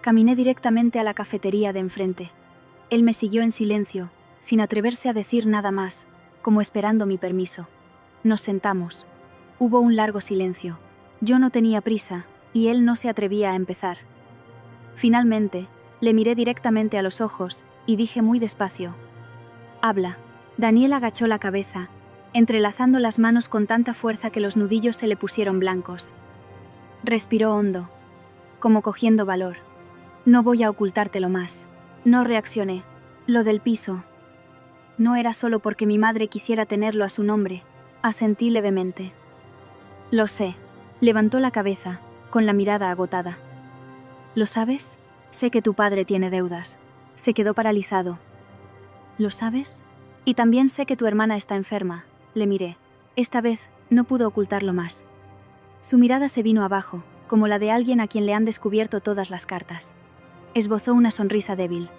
Caminé directamente a la cafetería de enfrente. Él me siguió en silencio, sin atreverse a decir nada más, como esperando mi permiso. Nos sentamos. Hubo un largo silencio. Yo no tenía prisa, y él no se atrevía a empezar. Finalmente, le miré directamente a los ojos, y dije muy despacio: «Habla». Daniel agachó la cabeza, entrelazando las manos con tanta fuerza que los nudillos se le pusieron blancos. Respiró hondo, como cogiendo valor. «No voy a ocultártelo más». No reaccioné. Lo del piso. No era solo porque mi madre quisiera tenerlo a su nombre. Asentí levemente. «Lo sé». Levantó la cabeza, con la mirada agotada. «¿Lo sabes? Sé que tu padre tiene deudas». Se quedó paralizado. «¿Lo sabes? Y también sé que tu hermana está enferma». Le miré. Esta vez, no pudo ocultarlo más. Su mirada se vino abajo, como la de alguien a quien le han descubierto todas las cartas. Esbozó una sonrisa débil.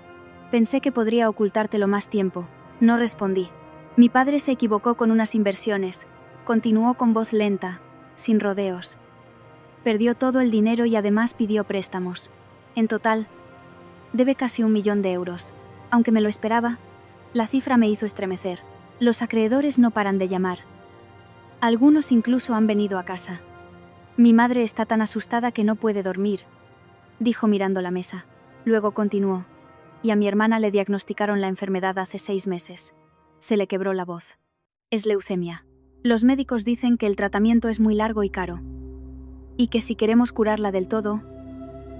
«Pensé que podría ocultártelo más tiempo». No respondí. «Mi padre se equivocó con unas inversiones», continuó con voz lenta, sin rodeos. «Perdió todo el dinero y además pidió préstamos. En total, debe casi 1 millón de euros. Aunque me lo esperaba, la cifra me hizo estremecer. Los acreedores no paran de llamar. Algunos incluso han venido a casa. Mi madre está tan asustada que no puede dormir», dijo mirando la mesa. Luego continuó: «Y a mi hermana le diagnosticaron la enfermedad hace 6 meses. Se le quebró la voz. Es leucemia. Los médicos dicen que el tratamiento es muy largo y caro. Y que si queremos curarla del todo,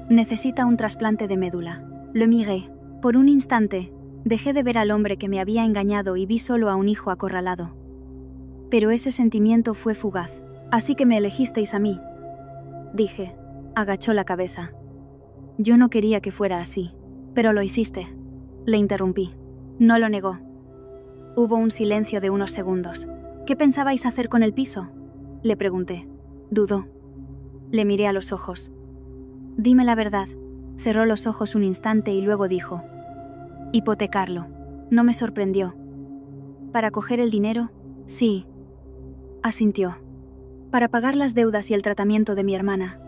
necesita un trasplante de médula». Le miré. Por un instante, dejé de ver al hombre que me había engañado y vi solo a un hijo acorralado. Pero ese sentimiento fue fugaz. «Así que me elegisteis a mí», dije. Agachó la cabeza. «Yo no quería que fuera así, pero lo hiciste». Le interrumpí. No lo negó. Hubo un silencio de unos segundos. «¿Qué pensabais hacer con el piso?», le pregunté. Dudó. Le miré a los ojos. «Dime la verdad». Cerró los ojos un instante y luego dijo: «Hipotecarlo». No me sorprendió. «¿Para coger el dinero?». «Sí». Asintió. «Para pagar las deudas y el tratamiento de mi hermana».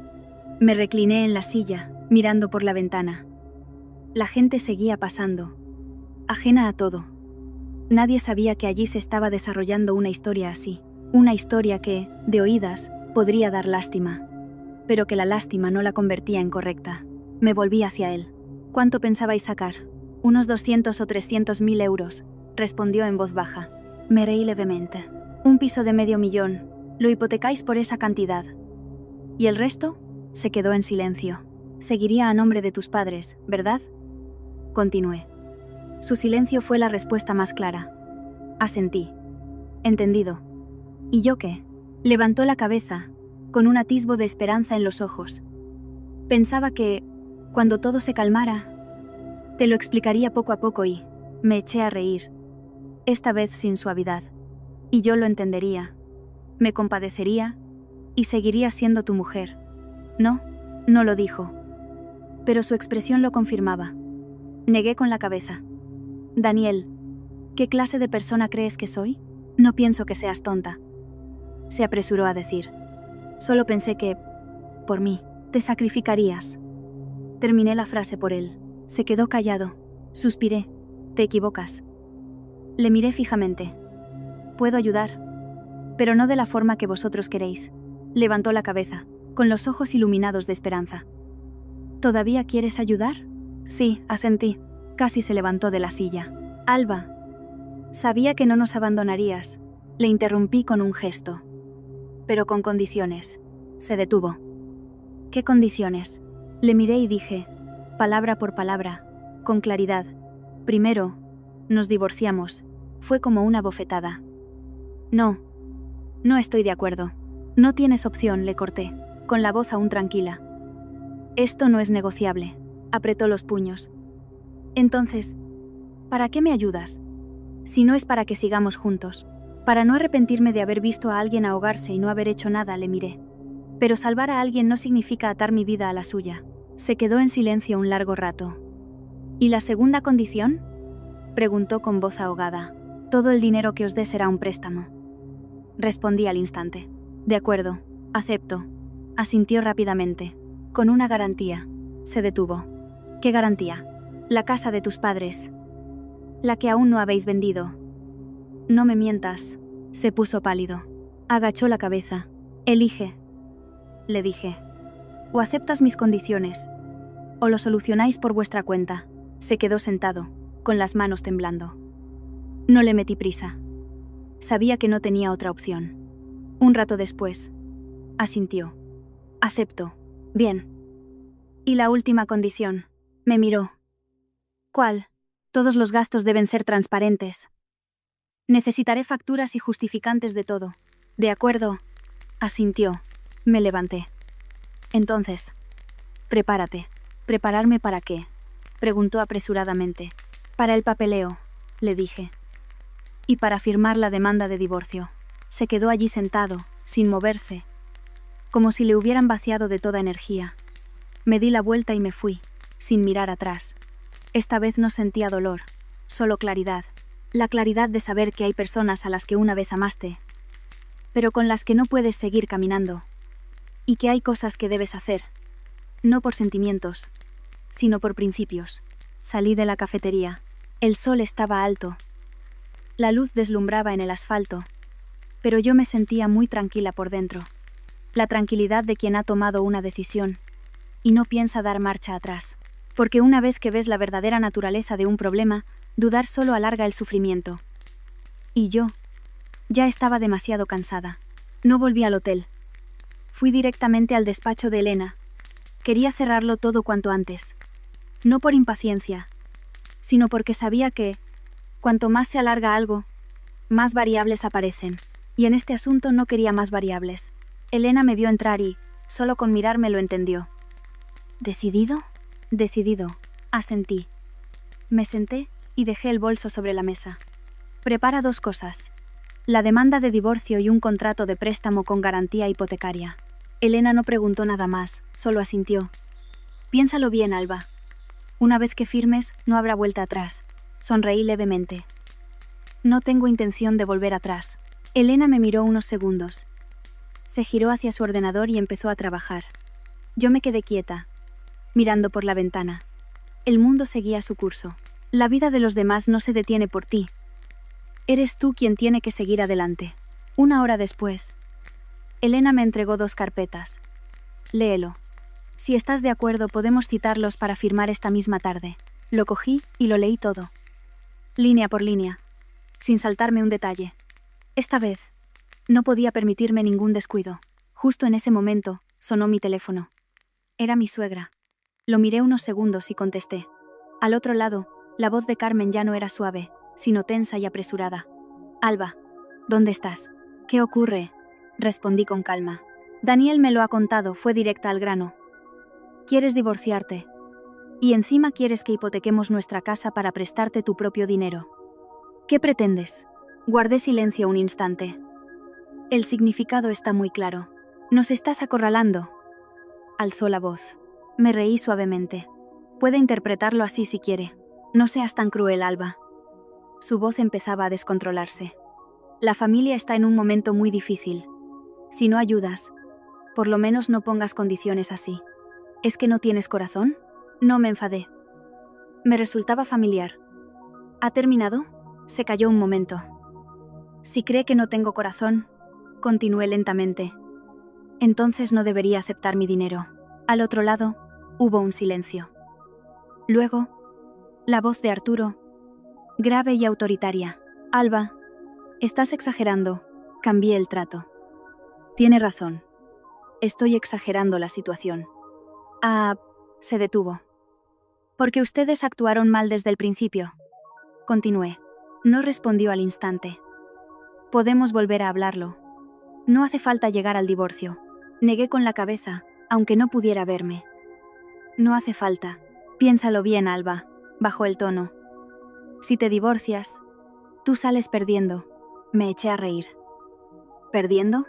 Me recliné en la silla, mirando por la ventana. La gente seguía pasando, ajena a todo. Nadie sabía que allí se estaba desarrollando una historia así. Una historia que, de oídas, podría dar lástima, pero que la lástima no la convertía en correcta. Me volví hacia él. «¿Cuánto pensabais sacar?». «Unos 200 o 300.000 euros», respondió en voz baja. Me reí levemente. «Un piso de $500.000. Lo hipotecáis por esa cantidad. ¿Y el resto?». Se quedó en silencio. «Seguiría a nombre de tus padres, ¿verdad?». Continué. Su silencio fue la respuesta más clara. Asentí. «Entendido». «¿Y yo qué?». Levantó la cabeza, con un atisbo de esperanza en los ojos. «Pensaba que, cuando todo se calmara, te lo explicaría poco a poco y…». Me eché a reír, esta vez sin suavidad. «Y yo lo entendería. Me compadecería, y seguiría siendo tu mujer». «No», no lo dijo. Pero su expresión lo confirmaba. Negué con la cabeza. «Daniel, ¿qué clase de persona crees que soy?». «No pienso que seas tonta», se apresuró a decir. «Solo pensé que, por mí, te sacrificarías». Terminé la frase por él. Se quedó callado. Suspiré. «Te equivocas». Le miré fijamente. «Puedo ayudar, pero no de la forma que vosotros queréis». Levantó la cabeza, con los ojos iluminados de esperanza. «¿Todavía quieres ayudar?». «Sí», asentí. Casi se levantó de la silla. «Alba, sabía que no nos abandonarías». Le interrumpí con un gesto. «Pero con condiciones». Se detuvo. «¿Qué condiciones?». Le miré y dije, palabra por palabra, con claridad: «Primero, nos divorciamos». Fue como una bofetada. «No, no estoy de acuerdo». «No tienes opción», le corté, con la voz aún tranquila. «Esto no es negociable». Apretó los puños. «Entonces, ¿para qué me ayudas? Si no es para que sigamos juntos». «Para no arrepentirme de haber visto a alguien ahogarse y no haber hecho nada», le miré. «Pero salvar a alguien no significa atar mi vida a la suya». Se quedó en silencio un largo rato. «¿Y la segunda condición?», preguntó con voz ahogada. «Todo el dinero que os dé será un préstamo». Respondí al instante. «De acuerdo, acepto». Asintió rápidamente. «Con una garantía». Se detuvo. «¿Qué garantía?». «La casa de tus padres». La que aún no habéis vendido. No me mientas. Se puso pálido. Agachó la cabeza. Elige, le dije. O aceptas mis condiciones, o lo solucionáis por vuestra cuenta. Se quedó sentado, con las manos temblando. No le metí prisa. Sabía que no tenía otra opción. Un rato después, asintió. Acepto. Bien. Y la última condición. Me miró. ¿Cuál? Todos los gastos deben ser transparentes. Necesitaré facturas y justificantes de todo. De acuerdo. Asintió. Me levanté. Entonces, prepárate. ¿Prepararme para qué? Preguntó apresuradamente. Para el papeleo, le dije. Y para firmar la demanda de divorcio. Se quedó allí sentado, sin moverse, como si le hubieran vaciado de toda energía. Me di la vuelta y me fui, sin mirar atrás. Esta vez no sentía dolor, solo claridad. La claridad de saber que hay personas a las que una vez amaste, pero con las que no puedes seguir caminando. Y que hay cosas que debes hacer, no por sentimientos, sino por principios. Salí de la cafetería. El sol estaba alto. La luz deslumbraba en el asfalto, pero yo me sentía muy tranquila por dentro. La tranquilidad de quien ha tomado una decisión y no piensa dar marcha atrás. Porque una vez que ves la verdadera naturaleza de un problema, dudar solo alarga el sufrimiento. Y yo ya estaba demasiado cansada. No volví al hotel. Fui directamente al despacho de Elena. Quería cerrarlo todo cuanto antes. No por impaciencia, sino porque sabía que, cuanto más se alarga algo, más variables aparecen. Y en este asunto no quería más variables. Elena me vio entrar y, solo con mirarme lo entendió. ¿Decidido? Decidido, asentí. Me senté y dejé el bolso sobre la mesa. Prepara 2 cosas. La demanda de divorcio y un contrato de préstamo con garantía hipotecaria. Elena no preguntó nada más, solo asintió. Piénsalo bien, Alba. Una vez que firmes, no habrá vuelta atrás. Sonreí levemente. No tengo intención de volver atrás. Elena me miró unos segundos. Se giró hacia su ordenador y empezó a trabajar. Yo me quedé quieta, mirando por la ventana. El mundo seguía su curso. La vida de los demás no se detiene por ti. Eres tú quien tiene que seguir adelante. 1 hora después, Elena me entregó 2 carpetas. Léelo. Si estás de acuerdo, podemos citarlos para firmar esta misma tarde. Lo cogí y lo leí todo. Línea por línea, sin saltarme un detalle. Esta vez, no podía permitirme ningún descuido. Justo en ese momento, sonó mi teléfono. Era mi suegra. Lo miré unos segundos y contesté. Al otro lado, la voz de Carmen ya no era suave, sino tensa y apresurada. Alba, ¿dónde estás? ¿Qué ocurre? Respondí con calma. Daniel me lo ha contado, fue directa al grano. Quieres divorciarte. Y encima quieres que hipotequemos nuestra casa para prestarte tu propio dinero. ¿Qué pretendes? Guardé silencio un instante. El significado está muy claro. Nos estás acorralando. Alzó la voz. Me reí suavemente. Puede interpretarlo así si quiere. No seas tan cruel, Alba. Su voz empezaba a descontrolarse. La familia está en un momento muy difícil. Si no ayudas, por lo menos no pongas condiciones así. ¿Es que no tienes corazón? No me enfadé. Me resultaba familiar. ¿Ha terminado? Se calló un momento. Si cree que no tengo corazón, continué lentamente, entonces no debería aceptar mi dinero. Al otro lado, hubo un silencio. Luego, la voz de Arturo, grave y autoritaria. Alba, estás exagerando. Cambié el trato. Tiene razón. Estoy exagerando la situación. Se detuvo. Porque ustedes actuaron mal desde el principio. Continué. No respondió al instante. Podemos volver a hablarlo. No hace falta llegar al divorcio. Negué con la cabeza, aunque no pudiera verme. No hace falta. Piénsalo bien, Alba. Bajó el tono. Si te divorcias, tú sales perdiendo. Me eché a reír. ¿Perdiendo?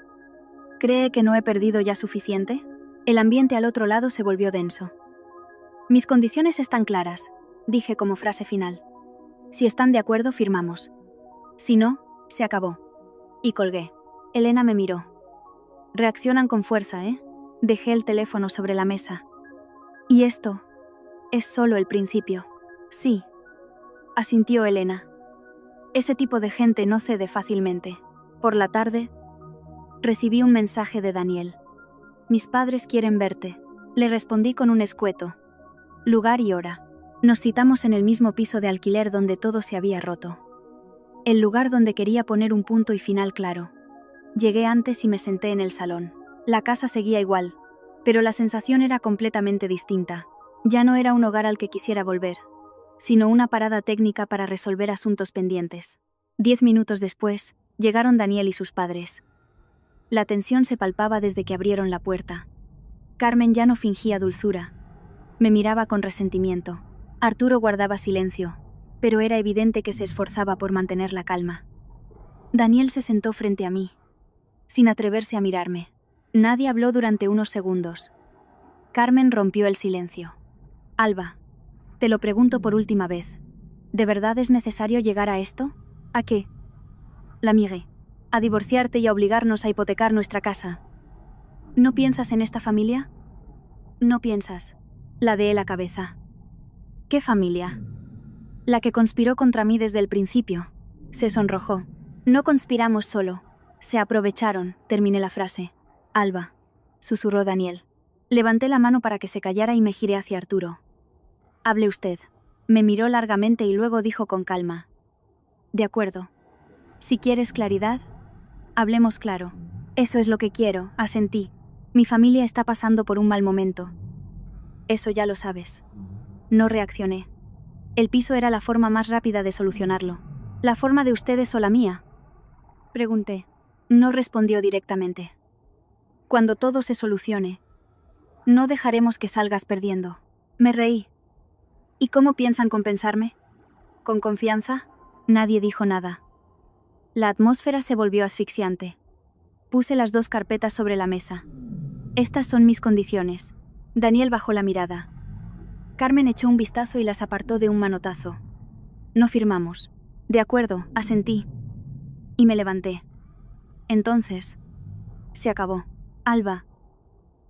¿Cree que no he perdido ya suficiente? El ambiente al otro lado se volvió denso. Mis condiciones están claras, dije como frase final. Si están de acuerdo, firmamos. Si no, se acabó. Y colgué. Elena me miró. Reaccionan con fuerza, ¿eh? Dejé el teléfono sobre la mesa. Y esto es solo el principio. Sí. asintió Elena. Ese tipo de gente no cede fácilmente. Por la tarde, recibí un mensaje de Daniel. Mis padres quieren verte. Le respondí con un escueto. Lugar y hora. Nos citamos en el mismo piso de alquiler donde todo se había roto. El lugar donde quería poner un punto y final claro. Llegué antes y me senté en el salón. La casa seguía igual, pero la sensación era completamente distinta. Ya no era un hogar al que quisiera volver, sino una parada técnica para resolver asuntos pendientes. 10 minutos después, llegaron Daniel y sus padres. La tensión se palpaba desde que abrieron la puerta. Carmen ya no fingía dulzura. Me miraba con resentimiento. Arturo guardaba silencio, pero era evidente que se esforzaba por mantener la calma. Daniel se sentó frente a mí, sin atreverse a mirarme. Nadie habló durante unos segundos. Carmen rompió el silencio. Alba, te lo pregunto por última vez. ¿De verdad es necesario llegar a esto? ¿A qué? La miré. A divorciarte y a obligarnos a hipotecar nuestra casa. ¿No piensas en esta familia? No piensas. Ladeé la cabeza. ¿Qué familia? La que conspiró contra mí desde el principio. Se sonrojó. No conspiramos solo. Se aprovecharon, terminé la frase. Alba, susurró Daniel. Levanté la mano para que se callara y me giré hacia Arturo. Hable usted. Me miró largamente y luego dijo con calma. De acuerdo. Si quieres claridad, hablemos claro. Eso es lo que quiero, asentí. Mi familia está pasando por un mal momento. Eso ya lo sabes. No reaccioné. El piso era la forma más rápida de solucionarlo. ¿La forma de ustedes o la mía? Pregunté. No respondió directamente. Cuando todo se solucione, no dejaremos que salgas perdiendo. Me reí. ¿Y cómo piensan compensarme? ¿Con confianza? Nadie dijo nada. La atmósfera se volvió asfixiante. Puse las 2 carpetas sobre la mesa. Estas son mis condiciones. Daniel bajó la mirada. Carmen echó un vistazo y las apartó de un manotazo. No firmamos. De acuerdo, asentí. Y me levanté. Entonces, se acabó. Alba.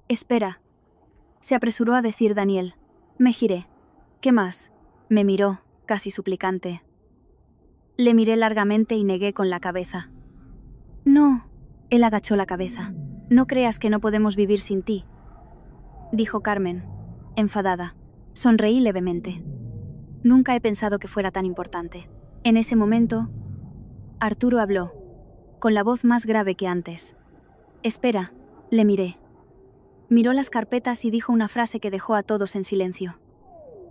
Espera. Se apresuró a decir Daniel. Me giré. ¿Qué más? Me miró, casi suplicante. Le miré largamente y negué con la cabeza. No. Él agachó la cabeza. No creas que no podemos vivir sin ti, dijo Carmen, enfadada. Sonreí levemente. Nunca he pensado que fuera tan importante. En ese momento, Arturo habló, con la voz más grave que antes. Espera, le miré. Miró las carpetas y dijo una frase que dejó a todos en silencio.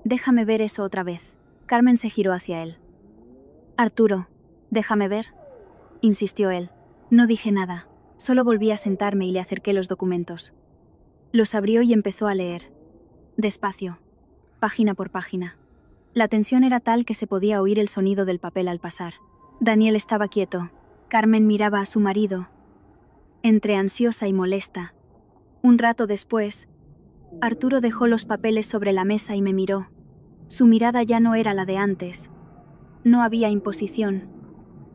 Déjame ver eso otra vez. Carmen se giró hacia él. Arturo, déjame ver, insistió él. No dije nada, solo volví a sentarme y le acerqué los documentos. Los abrió y empezó a leer. Despacio, página por página. La tensión era tal que se podía oír el sonido del papel al pasar. Daniel estaba quieto. Carmen miraba a su marido, entre ansiosa y molesta. Un rato después, Arturo dejó los papeles sobre la mesa y me miró. Su mirada ya no era la de antes. No había imposición,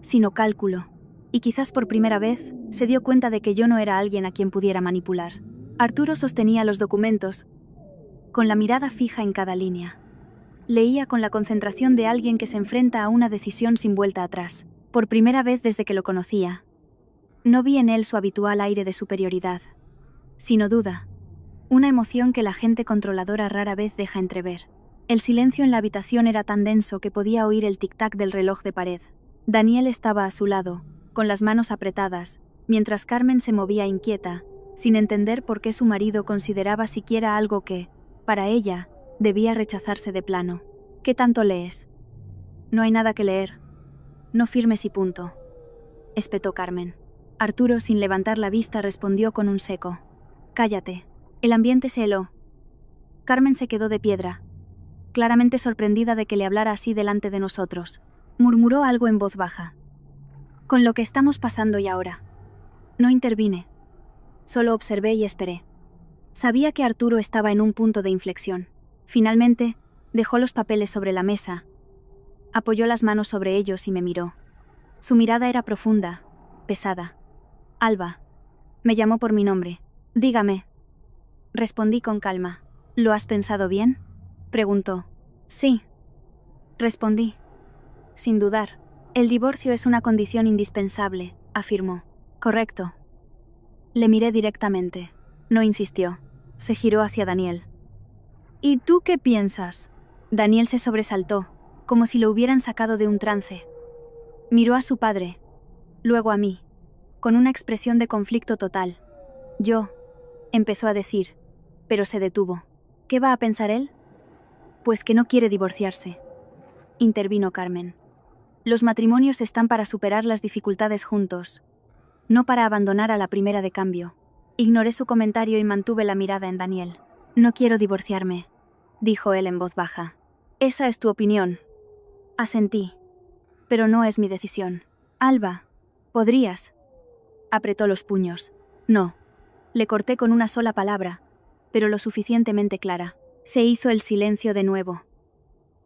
sino cálculo, y quizás por primera vez se dio cuenta de que yo no era alguien a quien pudiera manipular. Arturo sostenía los documentos, con la mirada fija en cada línea. Leía con la concentración de alguien que se enfrenta a una decisión sin vuelta atrás. Por primera vez desde que lo conocía, no vi en él su habitual aire de superioridad, sino duda, una emoción que la gente controladora rara vez deja entrever. El silencio en la habitación era tan denso que podía oír el tic-tac del reloj de pared. Daniel estaba a su lado, con las manos apretadas, mientras Carmen se movía inquieta, sin entender por qué su marido consideraba siquiera algo que, para ella, debía rechazarse de plano. ¿Qué tanto lees? No hay nada que leer. No firmes y punto, espetó Carmen. Arturo, sin levantar la vista, respondió con un seco. Cállate. El ambiente se heló. Carmen se quedó de piedra, claramente sorprendida de que le hablara así delante de nosotros. Murmuró algo en voz baja. Con lo que estamos pasando y ahora. No intervine. Solo observé y esperé. Sabía que Arturo estaba en un punto de inflexión. Finalmente, dejó los papeles sobre la mesa, apoyó las manos sobre ellos y me miró. Su mirada era profunda, pesada. Alba. Me llamó por mi nombre. Dígame. Respondí con calma. ¿Lo has pensado bien? Preguntó. Sí. Respondí. Sin dudar. El divorcio es una condición indispensable, afirmó. Correcto. Le miré directamente. No insistió. Se giró hacia Daniel. ¿Y tú qué piensas? Daniel se sobresaltó, como si lo hubieran sacado de un trance. Miró a su padre, luego a mí, con una expresión de conflicto total. Yo, empezó a decir, pero se detuvo. ¿Qué va a pensar él? Pues que no quiere divorciarse, intervino Carmen. Los matrimonios están para superar las dificultades juntos, no para abandonar a la primera de cambio. Ignoré su comentario y mantuve la mirada en Daniel. No quiero divorciarme, dijo él en voz baja. Esa es tu opinión. Asentí. Pero no es mi decisión. Alba, ¿podrías? Apretó los puños. No. Le corté con una sola palabra, pero lo suficientemente clara. Se hizo el silencio de nuevo.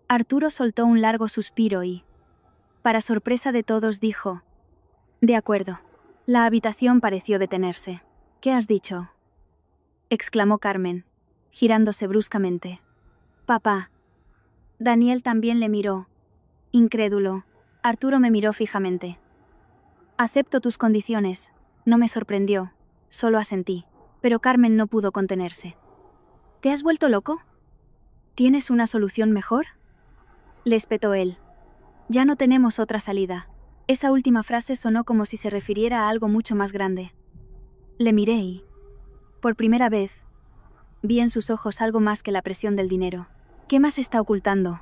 Arturo soltó un largo suspiro y, para sorpresa de todos, dijo: De acuerdo. La habitación pareció detenerse. ¿Qué has dicho?, exclamó Carmen, girándose bruscamente. Papá. Daniel también le miró. Incrédulo. Arturo me miró fijamente. Acepto tus condiciones. No me sorprendió, solo asentí. Pero Carmen no pudo contenerse. ¿Te has vuelto loco? ¿Tienes una solución mejor?, le espetó él. Ya no tenemos otra salida. Esa última frase sonó como si se refiriera a algo mucho más grande. Le miré y, por primera vez, vi en sus ojos algo más que la presión del dinero. ¿Qué más está ocultando?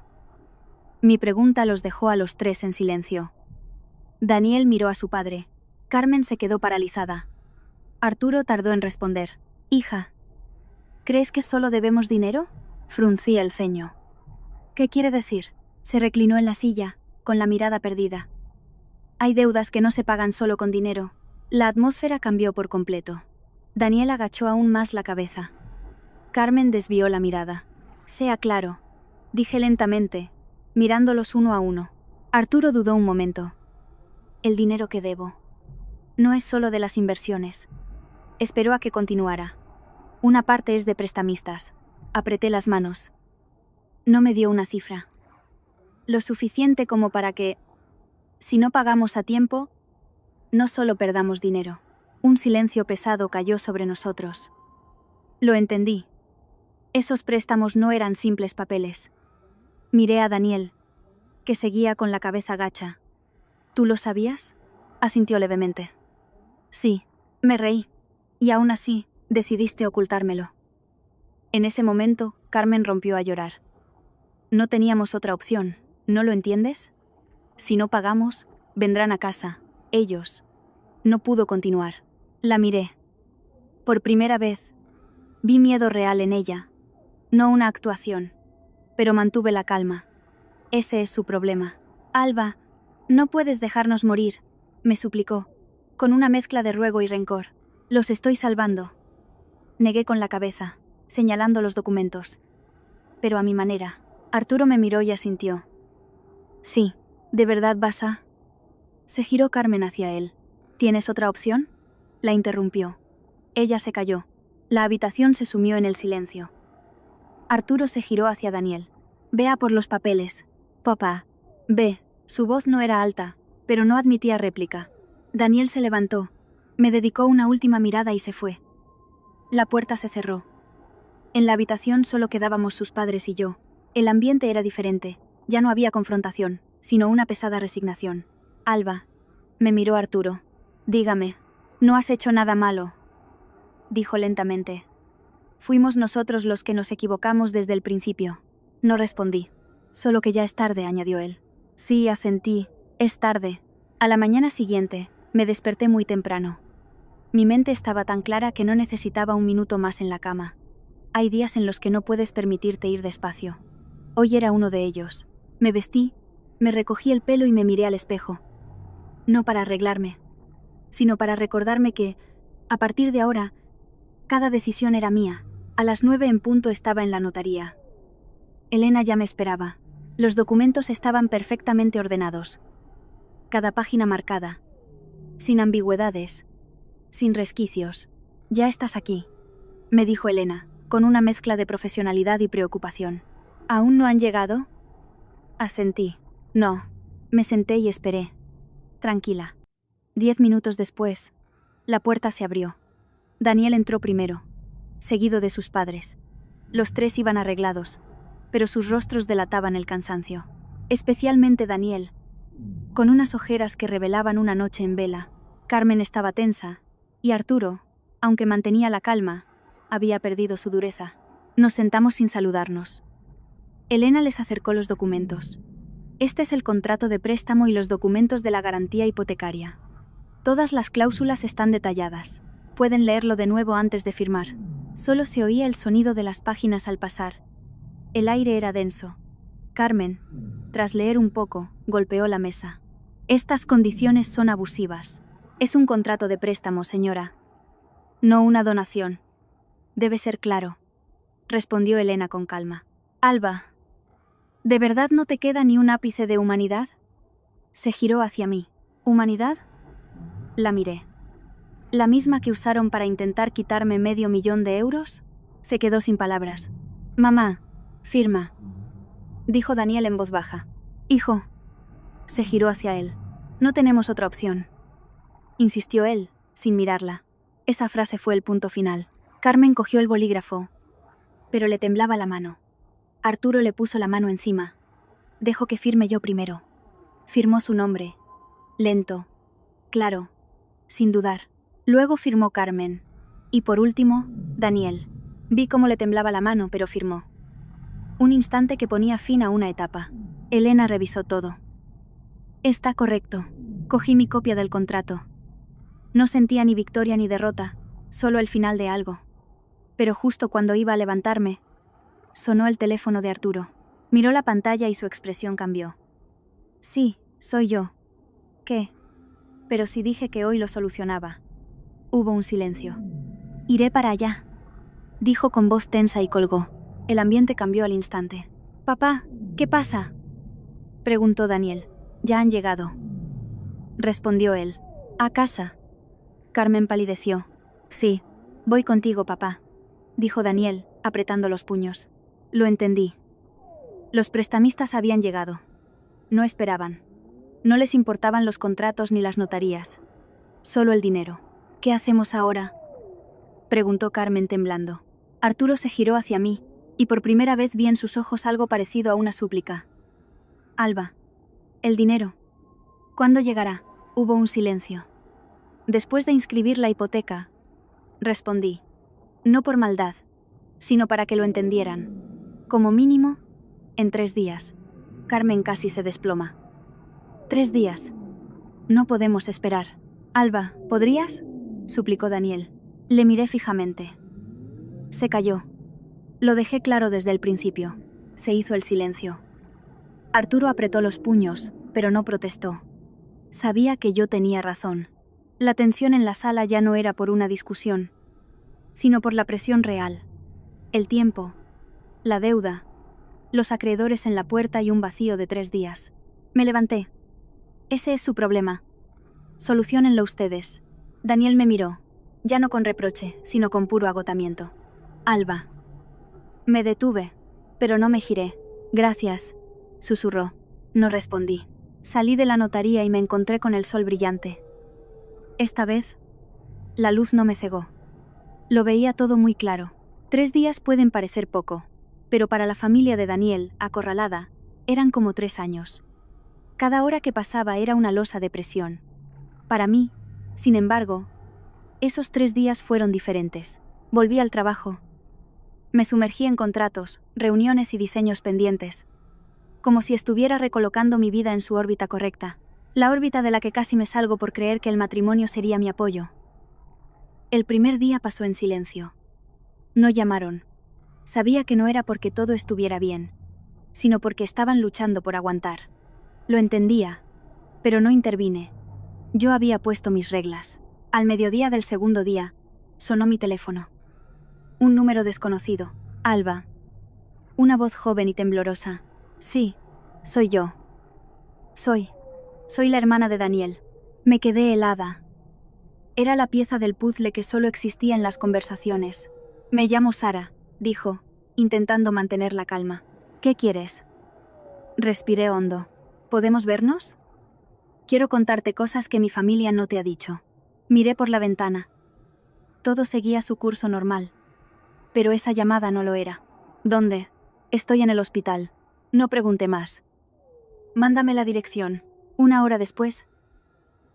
Mi pregunta los dejó a los tres en silencio. Daniel miró a su padre. Carmen se quedó paralizada. Arturo tardó en responder. Hija, ¿crees que solo debemos dinero? Fruncí el ceño. ¿Qué quiere decir? Se reclinó en la silla, con la mirada perdida. Hay deudas que no se pagan solo con dinero. La atmósfera cambió por completo. Daniel agachó aún más la cabeza. Carmen desvió la mirada. Sea claro, dije lentamente, mirándolos uno a uno. Arturo dudó un momento. El dinero que debo no es solo de las inversiones. Esperó a que continuara. Una parte es de prestamistas. Apreté las manos. No me dio una cifra. Lo suficiente como para que, si no pagamos a tiempo, no solo perdamos dinero. Un silencio pesado cayó sobre nosotros. Lo entendí. Esos préstamos no eran simples papeles. Miré a Daniel, que seguía con la cabeza gacha. ¿Tú lo sabías?, asintió levemente. Sí, me reí. Y aún así, decidiste ocultármelo. En ese momento, Carmen rompió a llorar. No teníamos otra opción, ¿no lo entiendes? Si no pagamos, vendrán a casa, ellos. No pudo continuar. La miré. Por primera vez, vi miedo real en ella, no una actuación, pero mantuve la calma. Ese es su problema. Alba, no puedes dejarnos morir, me suplicó, con una mezcla de ruego y rencor. Los estoy salvando. Negué con la cabeza, señalando los documentos. Pero a mi manera. Arturo me miró y asintió. Sí, ¿de verdad vas a...? Se giró Carmen hacia él. ¿Tienes otra opción?, la interrumpió. Ella se calló. La habitación se sumió en el silencio. Arturo se giró hacia Daniel. Ve a por los papeles. Papá. Ve. Su voz no era alta, pero no admitía réplica. Daniel se levantó. Me dedicó una última mirada y se fue. La puerta se cerró. En la habitación solo quedábamos sus padres y yo. El ambiente era diferente. Ya no había confrontación, sino una pesada resignación. Alba. Me miró Arturo. Dígame. No has hecho nada malo, dijo lentamente. Fuimos nosotros los que nos equivocamos desde el principio. No respondí. Solo que ya es tarde, añadió él. Sí, asentí. Es tarde. A la mañana siguiente, me desperté muy temprano. Mi mente estaba tan clara que no necesitaba un minuto más en la cama. Hay días en los que no puedes permitirte ir despacio. Hoy era uno de ellos. Me vestí, me recogí el pelo y me miré al espejo. No para arreglarme, sino para recordarme que, a partir de ahora, cada decisión era mía. A las 9 en punto estaba en la notaría. Elena ya me esperaba. Los documentos estaban perfectamente ordenados. Cada página marcada. Sin ambigüedades. Sin resquicios. Ya estás aquí, me dijo Elena, con una mezcla de profesionalidad y preocupación. ¿Aún no han llegado? Asentí. No. Me senté y esperé. Tranquila. 10 minutos después, la puerta se abrió. Daniel entró primero, seguido de sus padres. Los tres iban arreglados, pero sus rostros delataban el cansancio. Especialmente Daniel, con unas ojeras que revelaban una noche en vela. Carmen estaba tensa, y Arturo, aunque mantenía la calma, había perdido su dureza. Nos sentamos sin saludarnos. Elena les acercó los documentos. Este es el contrato de préstamo y los documentos de la garantía hipotecaria. Todas las cláusulas están detalladas. Pueden leerlo de nuevo antes de firmar. Solo se oía el sonido de las páginas al pasar. El aire era denso. Carmen, tras leer un poco, golpeó la mesa. Estas condiciones son abusivas. Es un contrato de préstamo, señora. No una donación. Debe ser claro, respondió Elena con calma. Alba, ¿de verdad no te queda ni un ápice de humanidad? Se giró hacia mí. ¿Humanidad? La miré. ¿La misma que usaron para intentar quitarme $500,000? Se quedó sin palabras. Mamá, firma, dijo Daniel en voz baja. Hijo. Se giró hacia él. No tenemos otra opción, insistió él, sin mirarla. Esa frase fue el punto final. Carmen cogió el bolígrafo, pero le temblaba la mano. Arturo le puso la mano encima. Dejo que firme yo primero. Firmó su nombre. Lento, claro, sin dudar. Luego firmó Carmen. Y por último, Daniel. Vi cómo le temblaba la mano, pero firmó. Un instante que ponía fin a una etapa. Elena revisó todo. Está correcto. Cogí mi copia del contrato. No sentía ni victoria ni derrota, solo el final de algo. Pero justo cuando iba a levantarme, sonó el teléfono de Arturo. Miró la pantalla y su expresión cambió. Sí, soy yo. ¿Qué? Pero si dije que hoy lo solucionaba. Hubo un silencio. Iré para allá, dijo con voz tensa y colgó. El ambiente cambió al instante. Papá, ¿qué pasa?, preguntó Daniel. Ya han llegado, respondió él. ¿A casa? Carmen palideció. Sí, voy contigo, papá, dijo Daniel, apretando los puños. Lo entendí. Los prestamistas habían llegado. No esperaban. No les importaban los contratos ni las notarías. Solo el dinero. ¿Qué hacemos ahora?, preguntó Carmen temblando. Arturo se giró hacia mí, y por primera vez vi en sus ojos algo parecido a una súplica. Alba, el dinero. ¿Cuándo llegará? Hubo un silencio. Después de inscribir la hipoteca, respondí. No por maldad, sino para que lo entendieran. Como mínimo, en 3 días. Carmen casi se desploma. 3 días. No podemos esperar. Alba, ¿podrías?, suplicó Daniel. Le miré fijamente. Se calló. Lo dejé claro desde el principio. Se hizo el silencio. Arturo apretó los puños, pero no protestó. Sabía que yo tenía razón. La tensión en la sala ya no era por una discusión, sino por la presión real. El tiempo, la deuda, los acreedores en la puerta y un vacío de 3 días. Me levanté. Ese es su problema. Soluciónenlo ustedes. Daniel me miró, ya no con reproche, sino con puro agotamiento. Alba. Me detuve, pero no me giré. Gracias, susurró. No respondí. Salí de la notaría y me encontré con el sol brillante. Esta vez, la luz no me cegó. Lo veía todo muy claro. 3 días pueden parecer poco, pero para la familia de Daniel, acorralada, eran como 3 años. Cada hora que pasaba era una losa de presión. Para mí, sin embargo, esos 3 días fueron diferentes. Volví al trabajo. Me sumergí en contratos, reuniones y diseños pendientes, como si estuviera recolocando mi vida en su órbita correcta, la órbita de la que casi me salgo por creer que el matrimonio sería mi apoyo. El primer día pasó en silencio. No llamaron. Sabía que no era porque todo estuviera bien, sino porque estaban luchando por aguantar. Lo entendía, pero no intervine. Yo había puesto mis reglas. Al mediodía del segundo día, sonó mi teléfono. Un número desconocido. Alba. Una voz joven y temblorosa. Sí, soy yo. Soy la hermana de Daniel. Me quedé helada. Era la pieza del puzzle que solo existía en las conversaciones. Me llamo Sara, dijo, intentando mantener la calma. ¿Qué quieres? Respiré hondo. ¿Podemos vernos? Quiero contarte cosas que mi familia no te ha dicho. Miré por la ventana. Todo seguía su curso normal. Pero esa llamada no lo era. ¿Dónde? Estoy en el hospital. No pregunté más. Mándame la dirección. 1 hora después,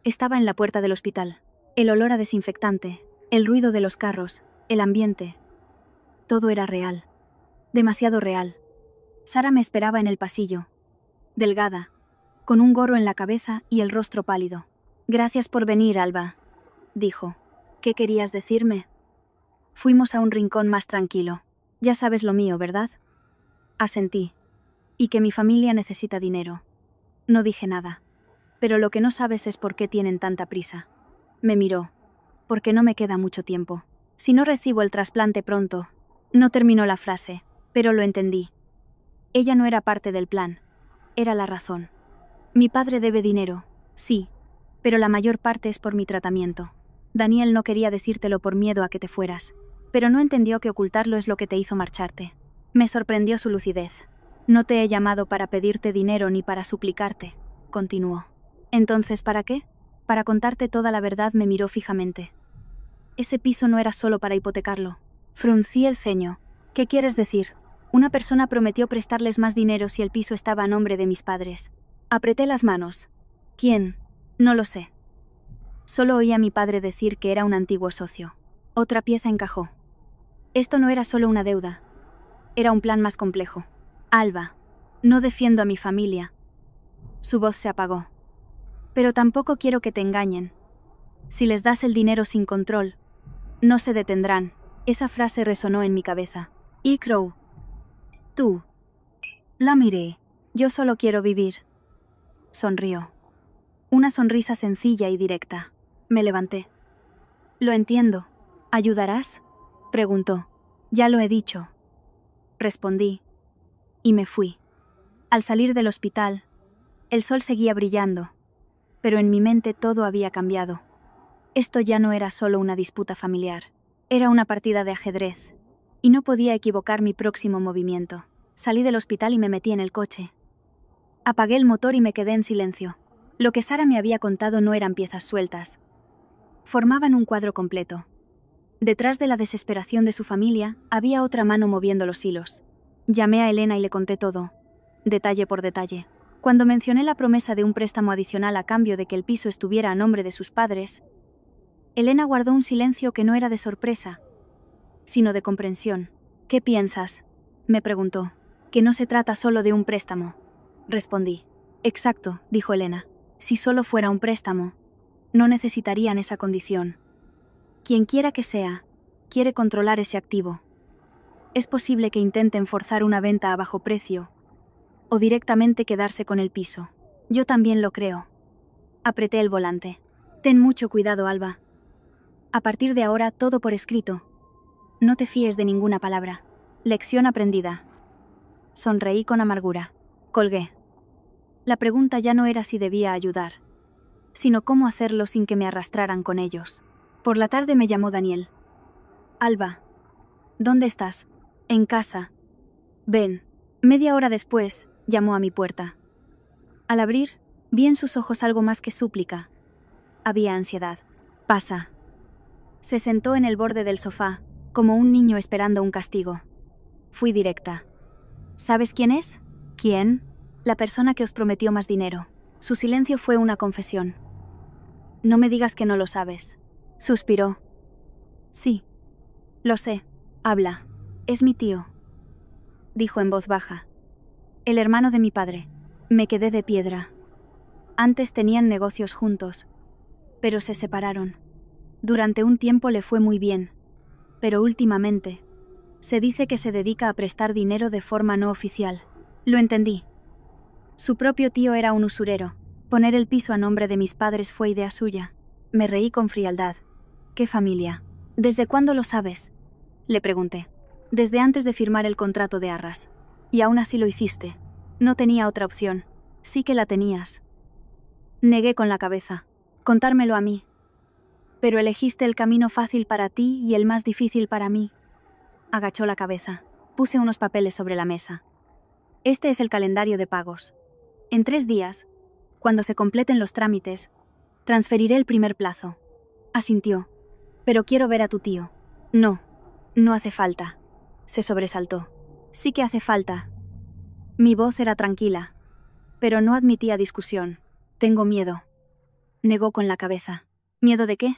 estaba en la puerta del hospital. El olor a desinfectante, el ruido de los carros, el ambiente. Todo era real. Demasiado real. Sara me esperaba en el pasillo. Delgada, con un gorro en la cabeza y el rostro pálido. Gracias por venir, Alba, dijo. ¿Qué querías decirme? Fuimos a un rincón más tranquilo. Ya sabes lo mío, ¿verdad? Asentí. Y que mi familia necesita dinero. No dije nada. Pero lo que no sabes es por qué tienen tanta prisa. Me miró. Porque no me queda mucho tiempo. Si no recibo el trasplante pronto. No terminó la frase, pero lo entendí. Ella no era parte del plan. Era la razón. Mi padre debe dinero, sí, pero la mayor parte es por mi tratamiento. Daniel no quería decírtelo por miedo a que te fueras, pero no entendió que ocultarlo es lo que te hizo marcharte. Me sorprendió su lucidez. No te he llamado para pedirte dinero ni para suplicarte, continuó. Entonces, ¿para qué? Para contarte toda la verdad. Me miró fijamente. Ese piso no era solo para hipotecarlo. Fruncí el ceño. ¿Qué quieres decir? Una persona prometió prestarles más dinero si el piso estaba a nombre de mis padres. Apreté las manos. ¿Quién? No lo sé. Solo oí a mi padre decir que era un antiguo socio. Otra pieza encajó. Esto no era solo una deuda. Era un plan más complejo. Alba, no defiendo a mi familia. Su voz se apagó. Pero tampoco quiero que te engañen. Si les das el dinero sin control, no se detendrán. Esa frase resonó en mi cabeza. Y Crow. Tú. La miré. Yo solo quiero vivir. Sonrió. Una sonrisa sencilla y directa. Me levanté. Lo entiendo. ¿Ayudarás? Preguntó. Ya lo he dicho. Respondí. Y me fui. Al salir del hospital, el sol seguía brillando, pero en mi mente todo había cambiado. Esto ya no era solo una disputa familiar. Era una partida de ajedrez, y no podía equivocar mi próximo movimiento. Salí del hospital y me metí en el coche. Apagué el motor y me quedé en silencio. Lo que Sara me había contado no eran piezas sueltas. Formaban un cuadro completo. Detrás de la desesperación de su familia, había otra mano moviendo los hilos. Llamé a Elena y le conté todo, detalle por detalle. Cuando mencioné la promesa de un préstamo adicional a cambio de que el piso estuviera a nombre de sus padres, Elena guardó un silencio que no era de sorpresa, sino de comprensión. ¿Qué piensas?, me preguntó. Que no se trata solo de un préstamo. Respondí. Exacto, dijo Elena. Si solo fuera un préstamo, no necesitarían esa condición. Quien quiera que sea, quiere controlar ese activo. Es posible que intenten forzar una venta a bajo precio, o directamente quedarse con el piso. Yo también lo creo. Apreté el volante. Ten mucho cuidado, Alba. A partir de ahora, todo por escrito. No te fíes de ninguna palabra. Lección aprendida. Sonreí con amargura. Colgué. La pregunta ya no era si debía ayudar, sino cómo hacerlo sin que me arrastraran con ellos. Por la tarde me llamó Daniel. Alba, ¿dónde estás? En casa. Ven. Media hora después, llamó a mi puerta. Al abrir, vi en sus ojos algo más que súplica. Había ansiedad. Pasa. Se sentó en el borde del sofá, como un niño esperando un castigo. Fui directa. ¿Sabes quién es? ¿Quién? La persona que os prometió más dinero. Su silencio fue una confesión. No me digas que no lo sabes. Suspiró. Sí. Lo sé. Habla. Es mi tío. Dijo en voz baja. El hermano de mi padre. Me quedé de piedra. Antes tenían negocios juntos, pero se separaron. Durante un tiempo le fue muy bien, pero últimamente se dice que se dedica a prestar dinero de forma no oficial. Lo entendí. Su propio tío era un usurero. Poner el piso a nombre de mis padres fue idea suya. Me reí con frialdad. ¿Qué familia? ¿Desde cuándo lo sabes?, le pregunté. Desde antes de firmar el contrato de arras. Y aún así lo hiciste. No tenía otra opción. Sí que la tenías. Negué con la cabeza. Contármelo a mí. Pero elegiste el camino fácil para ti y el más difícil para mí. Agachó la cabeza. Puse unos papeles sobre la mesa. Este es el calendario de pagos. En 3 días, Cuando se completen los trámites, transferiré el primer plazo. Asintió. Pero quiero ver a tu tío. No, no hace falta. Se sobresaltó. Sí que hace falta. Mi voz era tranquila, pero no admitía discusión. Tengo miedo. Negó con la cabeza. ¿Miedo de qué?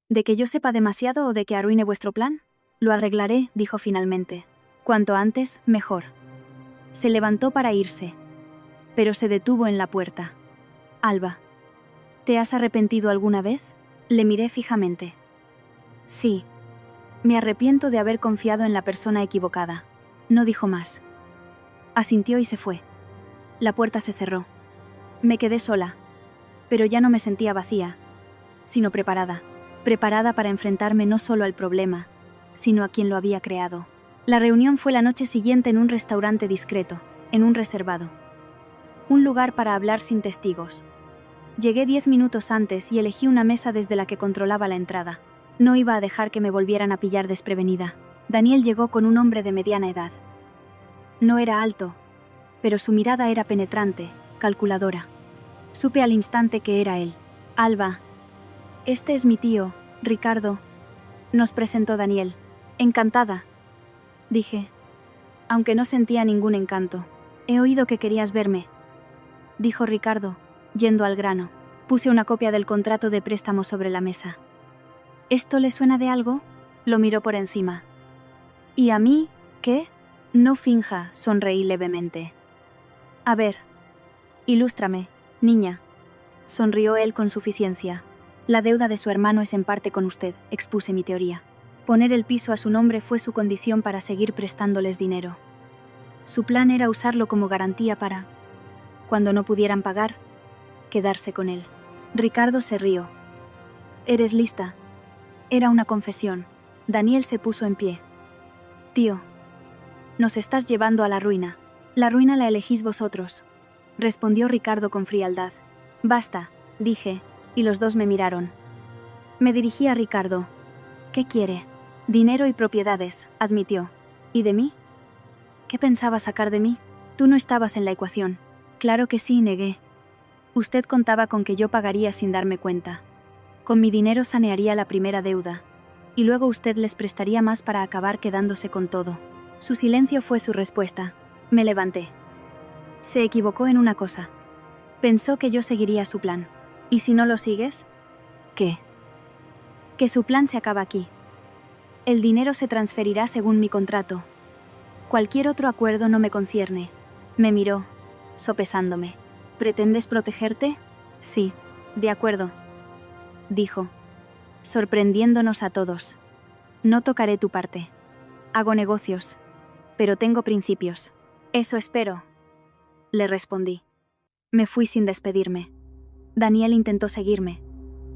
¿De que yo sepa demasiado o de que arruine vuestro plan? Lo arreglaré, dijo finalmente. Cuanto antes, mejor. Se levantó para irse, pero se detuvo en la puerta. Alba, ¿te has arrepentido alguna vez? Le miré fijamente. Sí. Me arrepiento de haber confiado en la persona equivocada. No dijo más. Asintió y se fue. La puerta se cerró. Me quedé sola, pero ya no me sentía vacía, sino preparada. Preparada para enfrentarme no solo al problema, sino a quien lo había creado. La reunión fue la noche siguiente en un restaurante discreto, en un reservado. Un lugar para hablar sin testigos. Llegué 10 minutos antes y elegí una mesa desde la que controlaba la entrada. No iba a dejar que me volvieran a pillar desprevenida. Daniel llegó con un hombre de mediana edad. No era alto, pero su mirada era penetrante, calculadora. Supe al instante que era él. Alba. Este es mi tío, Ricardo. Nos presentó Daniel. Encantada, dije, aunque no sentía ningún encanto. He oído que querías verme, dijo Ricardo, yendo al grano. Puse una copia del contrato de préstamo sobre la mesa. ¿Esto le suena de algo? Lo miró por encima. ¿Y a mí, qué? No finja, sonreí levemente. A ver, ilústrame, niña. Sonrió él con suficiencia. La deuda de su hermano es en parte con usted, expuse mi teoría. Poner el piso a su nombre fue su condición para seguir prestándoles dinero. Su plan era usarlo como garantía para, cuando no pudieran pagar, quedarse con él. Ricardo se rió. ¿Eres lista? Era una confesión. Daniel se puso en pie. Tío, nos estás llevando a la ruina. La ruina la elegís vosotros, respondió Ricardo con frialdad. Basta, dije, y los dos me miraron. Me dirigí a Ricardo. ¿Qué quiere? Dinero y propiedades, admitió. ¿Y de mí? ¿Qué pensaba sacar de mí? Tú no estabas en la ecuación. Claro que sí, negué. Usted contaba con que yo pagaría sin darme cuenta. Con mi dinero sanearía la primera deuda, y luego usted les prestaría más para acabar quedándose con todo. Su silencio fue su respuesta. Me levanté. Se equivocó en una cosa. Pensó que yo seguiría su plan. ¿Y si no lo sigues? ¿Qué? Que su plan se acaba aquí. El dinero se transferirá según mi contrato. Cualquier otro acuerdo no me concierne. Me miró, sopesándome. ¿Pretendes protegerte? Sí, de acuerdo, dijo, sorprendiéndonos a todos. No tocaré tu parte. Hago negocios, pero tengo principios. Eso espero, le respondí. Me fui sin despedirme. Daniel intentó seguirme.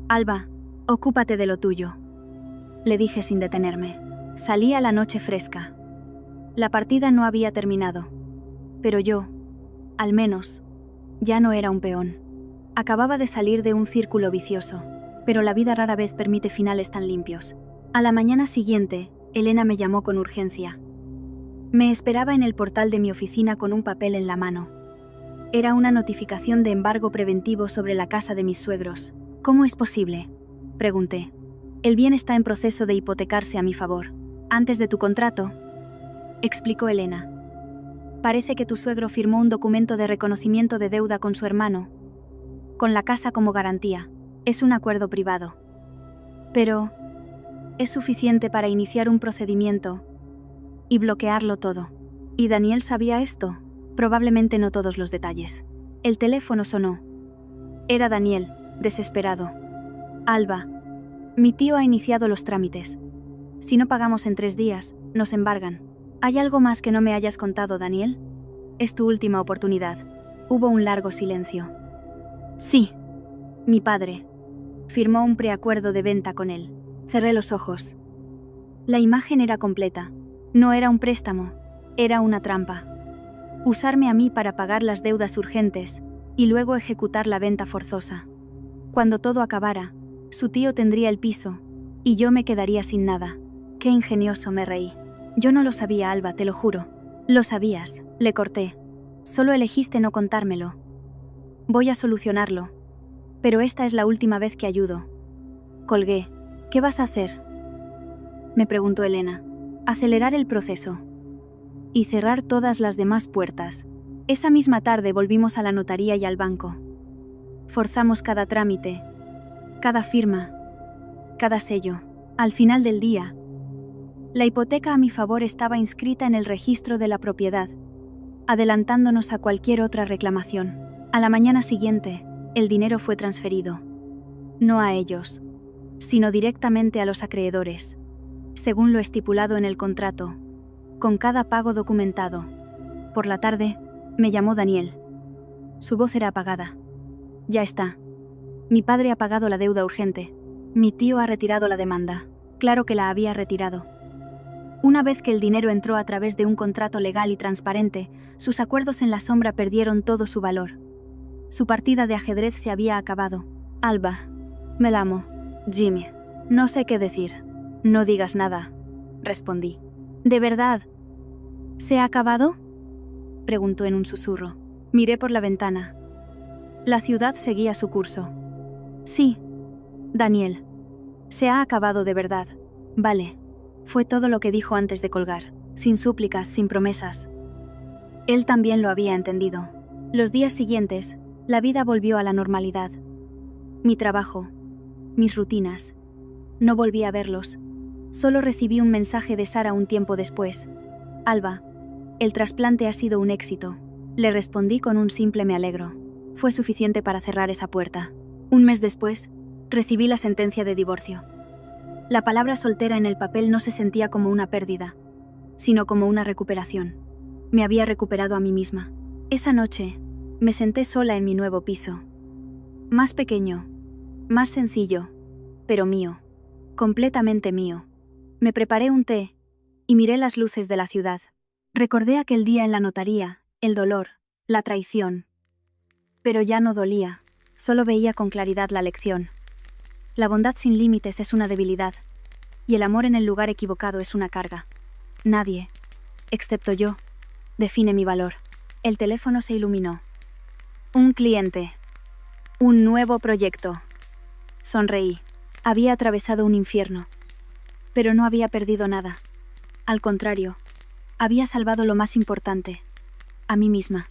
Alba, ocúpate de lo tuyo, le dije sin detenerme. Salí a la noche fresca. La partida no había terminado, pero yo, al menos, ya no era un peón. Acababa de salir de un círculo vicioso, pero la vida rara vez permite finales tan limpios. A la mañana siguiente, Elena me llamó con urgencia. Me esperaba en el portal de mi oficina con un papel en la mano. Era una notificación de embargo preventivo sobre la casa de mis suegros. ¿Cómo es posible?, pregunté. El bien está en proceso de hipotecarse a mi favor. Antes de tu contrato, explicó Elena. Parece que tu suegro firmó un documento de reconocimiento de deuda con su hermano, con la casa como garantía. Es un acuerdo privado. Pero es suficiente para iniciar un procedimiento y bloquearlo todo. ¿Y Daniel sabía esto? Probablemente no todos los detalles. El teléfono sonó. Era Daniel, desesperado. Alba, mi tío ha iniciado los trámites. Si no pagamos en 3 días, nos embargan. ¿Hay algo más que no me hayas contado, Daniel? Es tu última oportunidad. Hubo un largo silencio. Sí, mi padre firmó un preacuerdo de venta con él. Cerré los ojos. La imagen era completa. No era un préstamo, era una trampa. Usarme a mí para pagar las deudas urgentes y luego ejecutar la venta forzosa. Cuando todo acabara, su tío tendría el piso y yo me quedaría sin nada. Qué ingenioso, me reí. Yo no lo sabía, Alba, te lo juro. Lo sabías, le corté. Solo elegiste no contármelo. Voy a solucionarlo. Pero esta es la última vez que ayudo. Colgué. ¿Qué vas a hacer?, me preguntó Elena. Acelerar el proceso. Y cerrar todas las demás puertas. Esa misma tarde volvimos a la notaría y al banco. Forzamos cada trámite, cada firma, cada sello. Al final del día, la hipoteca a mi favor estaba inscrita en el registro de la propiedad, adelantándonos a cualquier otra reclamación. A la mañana siguiente, el dinero fue transferido. No a ellos, sino directamente a los acreedores, según lo estipulado en el contrato, con cada pago documentado. Por la tarde, me llamó Daniel. Su voz era apagada. Ya está. Mi padre ha pagado la deuda urgente. Mi tío ha retirado la demanda. Claro que la había retirado. Una vez que el dinero entró a través de un contrato legal y transparente, sus acuerdos en la sombra perdieron todo su valor. Su partida de ajedrez se había acabado. Alba. Me la amo. Jimmy. No sé qué decir. No digas nada, respondí. ¿De verdad? ¿Se ha acabado?, preguntó en un susurro. Miré por la ventana. La ciudad seguía su curso. Sí, Daniel. Se ha acabado de verdad. Vale. Fue todo lo que dijo antes de colgar, sin súplicas, sin promesas. Él también lo había entendido. Los días siguientes, la vida volvió a la normalidad. Mi trabajo, mis rutinas. No volví a verlos. Solo recibí un mensaje de Sara un tiempo después. Alba, el trasplante ha sido un éxito. Le respondí con un simple me alegro. Fue suficiente para cerrar esa puerta. Un mes después, recibí la sentencia de divorcio. La palabra soltera en el papel no se sentía como una pérdida, sino como una recuperación. Me había recuperado a mí misma. Esa noche, me senté sola en mi nuevo piso. Más pequeño, más sencillo, pero mío. Completamente mío. Me preparé un té y miré las luces de la ciudad. Recordé aquel día en la notaría, el dolor, la traición. Pero ya no dolía, solo veía con claridad la lección. La bondad sin límites es una debilidad, y el amor en el lugar equivocado es una carga. Nadie, excepto yo, define mi valor. El teléfono se iluminó. Un cliente. Un nuevo proyecto. Sonreí. Había atravesado un infierno, pero no había perdido nada. Al contrario, había salvado lo más importante, a mí misma.